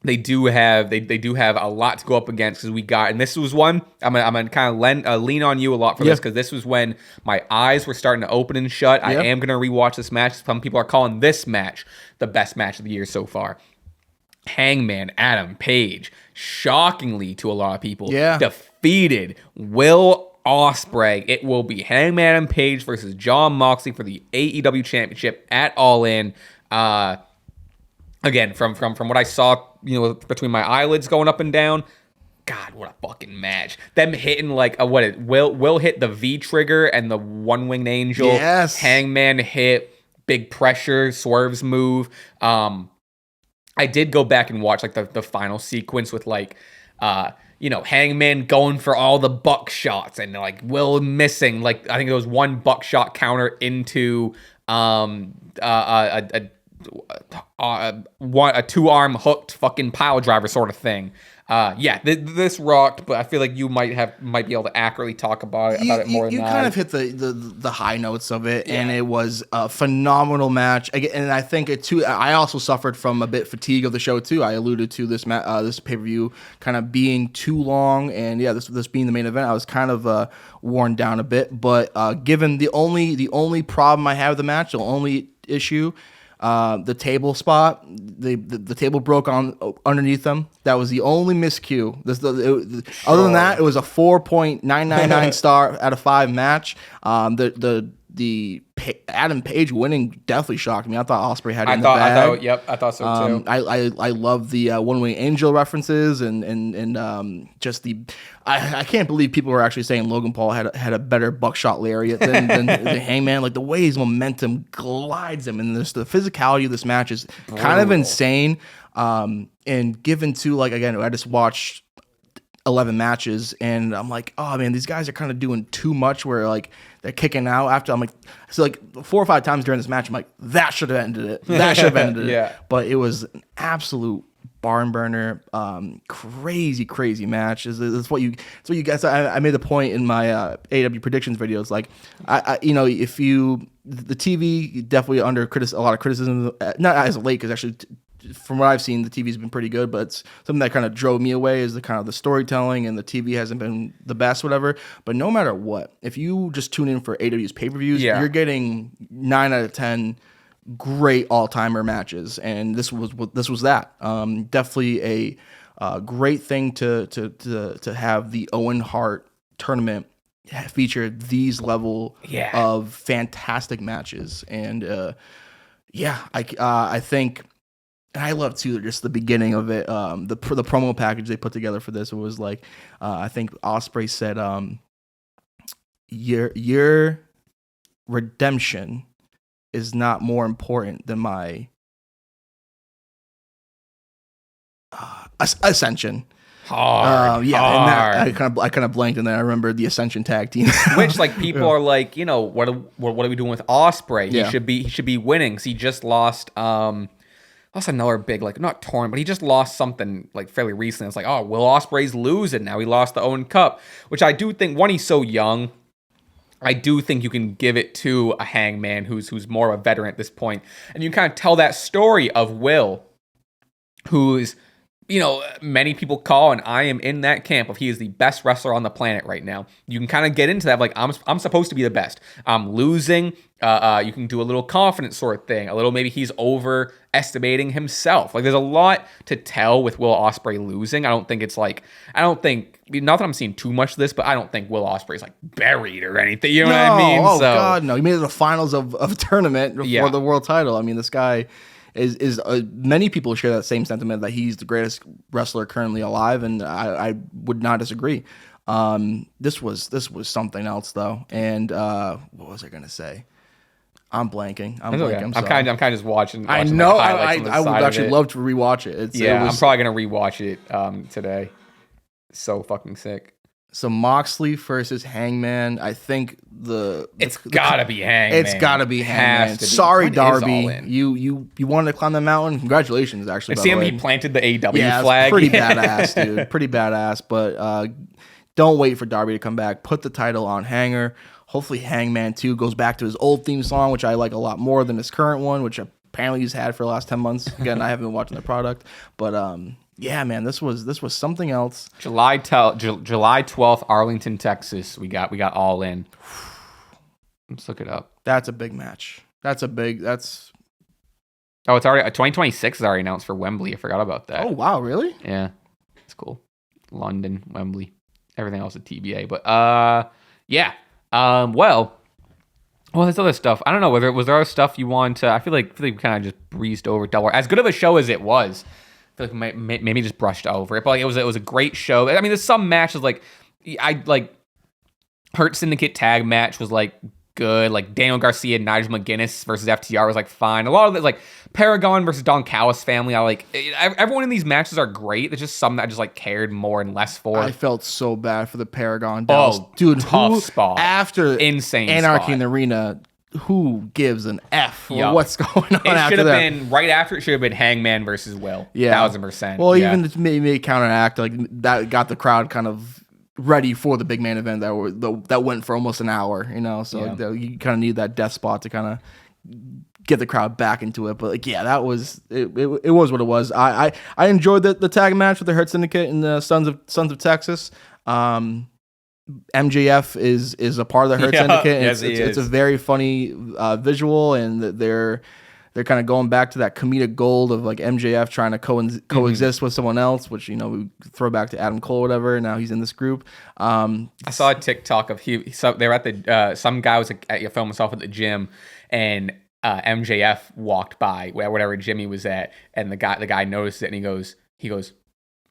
they do have a lot to go up against because we got, and this was one I'm gonna kind of lean on you a lot for this because this was when my eyes were starting to open and shut. I am gonna rewatch this match. Some people are calling this match the best match of the year so far. Hangman Adam Page, shockingly to a lot of people, defeated Will Ospreay. It will be Hangman Adam Page versus Jon Moxley for the AEW Championship at All In. Again, from what I saw, you know, between my eyelids going up and down, God, what a fucking match! Them hitting like Will hit the V trigger and the One Winged Angel. Yes. Hangman hit big pressure swerves move. I did go back and watch like the final sequence with like you know, Hangman going for all the buckshots and like Will missing. Like I think there was one buckshot counter into a two-arm hooked fucking pile driver sort of thing. This rocked, but I feel like you might be able to accurately talk about it more than that. You kind of hit the high notes of it, and it was a phenomenal match. And I think it too. I also suffered from a bit fatigue of the show too. I alluded to this this pay-per-view kind of being too long, and this being the main event, I was kind of worn down a bit. But given the only problem I have with the match, the only issue. The table spot, the table broke on underneath them. That was the only miscue. Other than that, it was a 4.999 star out of 5 match. The Adam Page winning definitely shocked me. I thought Ospreay had it in the bag. I thought so too. I love the One Wing Angel references and just the. I can't believe people were actually saying Logan Paul had a better buckshot lariat than the Hangman. Like the way his momentum glides him, and the physicality of this match is kind of insane. And given to like again, I just watched 11 matches and I'm like, oh man, these guys are kind of doing too much where like they're kicking out after. I'm like, so like 4 or 5 times during this match, I'm like, that should have ended it. That should have ended it. But it was an absolute barn burner, crazy match. It's what you guys. I made the point in my AEW predictions videos. Like, if the TV definitely under a lot of criticism. Not as of late, because actually. From what I've seen, the TV's been pretty good, but it's something that kind of drove me away is the kind of the storytelling, and the TV hasn't been the best, whatever. But no matter what, if you just tune in for AEW's pay-per-views, you're getting 9 out of 10 great all-timer matches, and this was that. Definitely a great thing to have the Owen Hart tournament feature these level of fantastic matches, and I think. And I love too just the beginning of it. The promo package they put together for this, it was like I think Ospreay said, "Your redemption is not more important than my ascension." Hard. And that, I kind of blanked, and then I remember the Ascension tag team, which like people are like, you know, what are we doing with Ospreay? He should be winning. 'Cause he just lost. That's another big, like, not torn, but he just lost something, like, fairly recently. It's like, oh, Will Ospreay's losing now. He lost the Owen Cup, which I do think, one, he's so young. I do think you can give it to a Hangman who's more of a veteran at this point. And you kind of tell that story of Will, who's many people call, and I am in that camp of he is the best wrestler on the planet right now. You can kind of get into that, like, I'm supposed to be the best. I'm losing. You can do a little confidence sort of thing. A little, maybe he's overestimating himself. Like, there's a lot to tell with Will Ospreay losing. Not that I'm seeing too much of this, but I don't think Will Ospreay's like buried or anything. You know what I mean? Oh, God, no. He made it to the finals of a tournament for the world title. I mean, this guy is many people share that same sentiment that he's the greatest wrestler currently alive, and I would not disagree. This was something else though, and what was I gonna say? I'm blanking. I'm kind of just watching. I know. I would actually love to rewatch it. I'm probably gonna rewatch it today. So fucking sick. So Moxley versus Hangman. I think it's gotta be Hangman. It's gotta be Hangman. Sorry, Darby. You wanted to climb that mountain. Congratulations, actually. See him. He planted the AEW flag. Pretty badass, dude. Pretty badass. But don't wait for Darby to come back. Put the title on Hanger. Hopefully, Hangman 2 goes back to his old theme song, which I like a lot more than his current one, which apparently he's had for the last 10 months. Again, I haven't been watching the product, but yeah, man, this was something else. July 12th, Arlington, Texas. We got All In. Let's look it up. That's a big match. Oh, it's already 2026 is already announced for Wembley. I forgot about that. Oh wow, really? Yeah, it's cool. London, Wembley, everything else is TBA. But yeah. Well, there's other stuff. I don't know whether was there other stuff you want to. I feel like we kind of just breezed over Delaware. As good of a show as it was, I feel like maybe just brushed over it. But like, it was a great show. I mean, there's some matches like Hurt Syndicate tag match was like good. Like Daniel Garcia and Nigel McGuinness versus FTR was like fine. A lot of it like Paragon versus Don Callis family. I like everyone in these matches are great. There's just some that I just like cared more and less for. I felt so bad for the Paragon. Dude, tough spot after insane Anarchy spot. In the Arena. Who gives an F for what's going on? It should have been right after. It should have been Hangman versus Will. Yeah, 1000%. Well, even to maybe counteract like that got the crowd kind of ready for the big main event that went for almost an hour. So you kind of need that death spot to kind of get the crowd back into it. But like, yeah, that was it. It was what it was. I enjoyed the tag match with the Hurt Syndicate and the Sons of Texas. MJF is a part of the Hurt Syndicate. Yes, it's a very funny visual, and they're kind of going back to that comedic gold of like MJF trying to coexist with someone else, which we throw back to Adam Cole or whatever. Now he's in this group. I saw a TikTok of they were at the some guy was filming himself at the gym, and MJF walked by whatever gym he was at, and the guy noticed it, and he goes,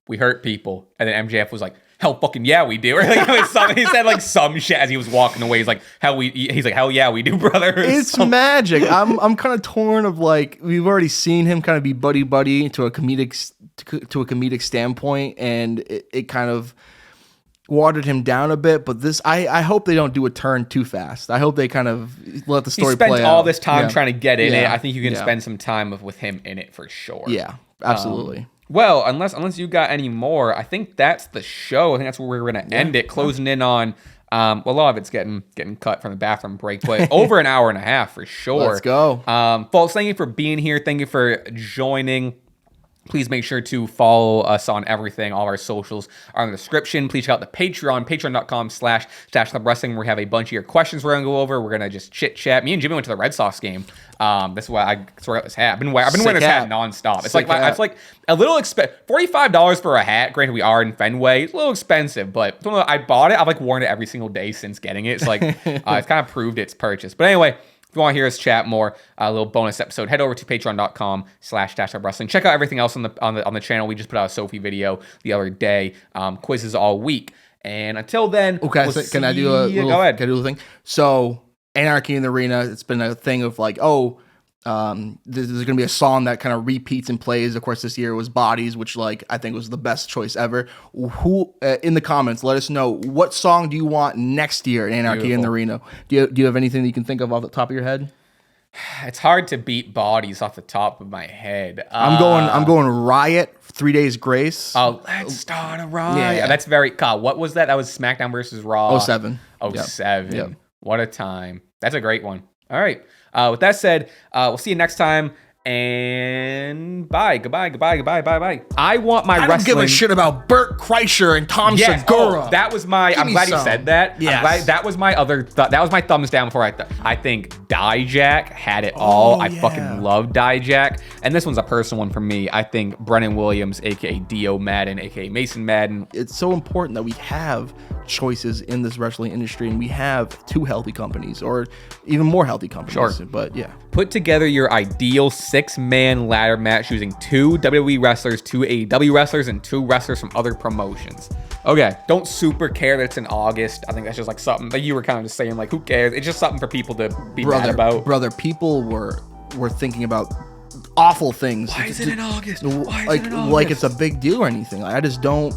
"We hurt people," and then MJF was like, "Hell fucking yeah, we do." Or like he said like some shit as he was walking away. He's like, "Hell yeah, we do, brother." It's magic. I'm kind of torn of like, we've already seen him kind of be buddy to a comedic standpoint, and it kind of watered him down a bit. But this, I hope they don't do a turn too fast. I hope they kind of let the story play out. He spent all this time trying to get in it. I think you can spend some time with him in it for sure. Yeah, absolutely. Well, unless you got any more, I think that's the show. I think that's where we're going to end it, closing in on, a lot of it's getting cut from the bathroom break, but over an hour and a half for sure. Let's go. Folks, thank you for being here. Thank you for joining. Please make sure to follow us on everything. All our socials are in the description. Please check out the Patreon, patreon.com/Stache Club Wrestling, where we have a bunch of your questions we're going to go over. We're going to just chit chat. Me and Jimmy went to the Red Sox game. That's why I got this hat. I've been wearing this hat nonstop. It's like a little $45 for a hat. Granted, we are in Fenway. It's a little expensive, but I bought it. I've like worn it every single day since getting it. It's like it's kind of proved its purchase. But anyway, if you want to hear us chat more, a little bonus episode, head over to patreon.com/Stache Club Wrestling. Check out everything else on the channel. We just put out a Sophie video the other day. Quizzes all week. And until then, okay, can I do a little, go ahead. Can I do a thing? So Anarchy in the Arena, it's been a thing of like, there's going to be a song that kind of repeats and plays. Of course, this year was Bodies, which like I think was the best choice ever. Who in the comments, let us know what song do you want next year in Anarchy in the Arena. Do you have anything that you can think of off the top of your head? It's hard to beat Bodies off the top of my head. I'm going Riot, 3 Days Grace. Oh, let's start a riot. Yeah. That's very God. What was that? That was SmackDown versus Raw. 07. 07. Yep. What a time. That's a great one. All right. With that said, we'll see you next time, and bye. I want my I don't wrestling. give a shit about Bert Kreischer and Tom Yes. Segura. Oh, that was my. I'm glad you said that. Yes. That was my other. That was my thumbs down before I think Dijak had it all. I fucking love Dijak. And this one's a personal one for me. I think Brennan Williams, aka Dio Madden, aka Mason Madden. It's so important that we have choices in this wrestling industry, and we have 2 healthy companies, or even more healthy companies. Sure. But yeah. Put together your ideal 6-man ladder match using 2 WWE wrestlers, 2 AEW wrestlers, and 2 wrestlers from other promotions. Okay, don't super care that it's in August. I think that's just like something that you were kind of just saying, like, who cares? It's just something for people to be mad about. Brother, people were thinking about awful things. Why is it in August? Like it's a big deal or anything. I just don't.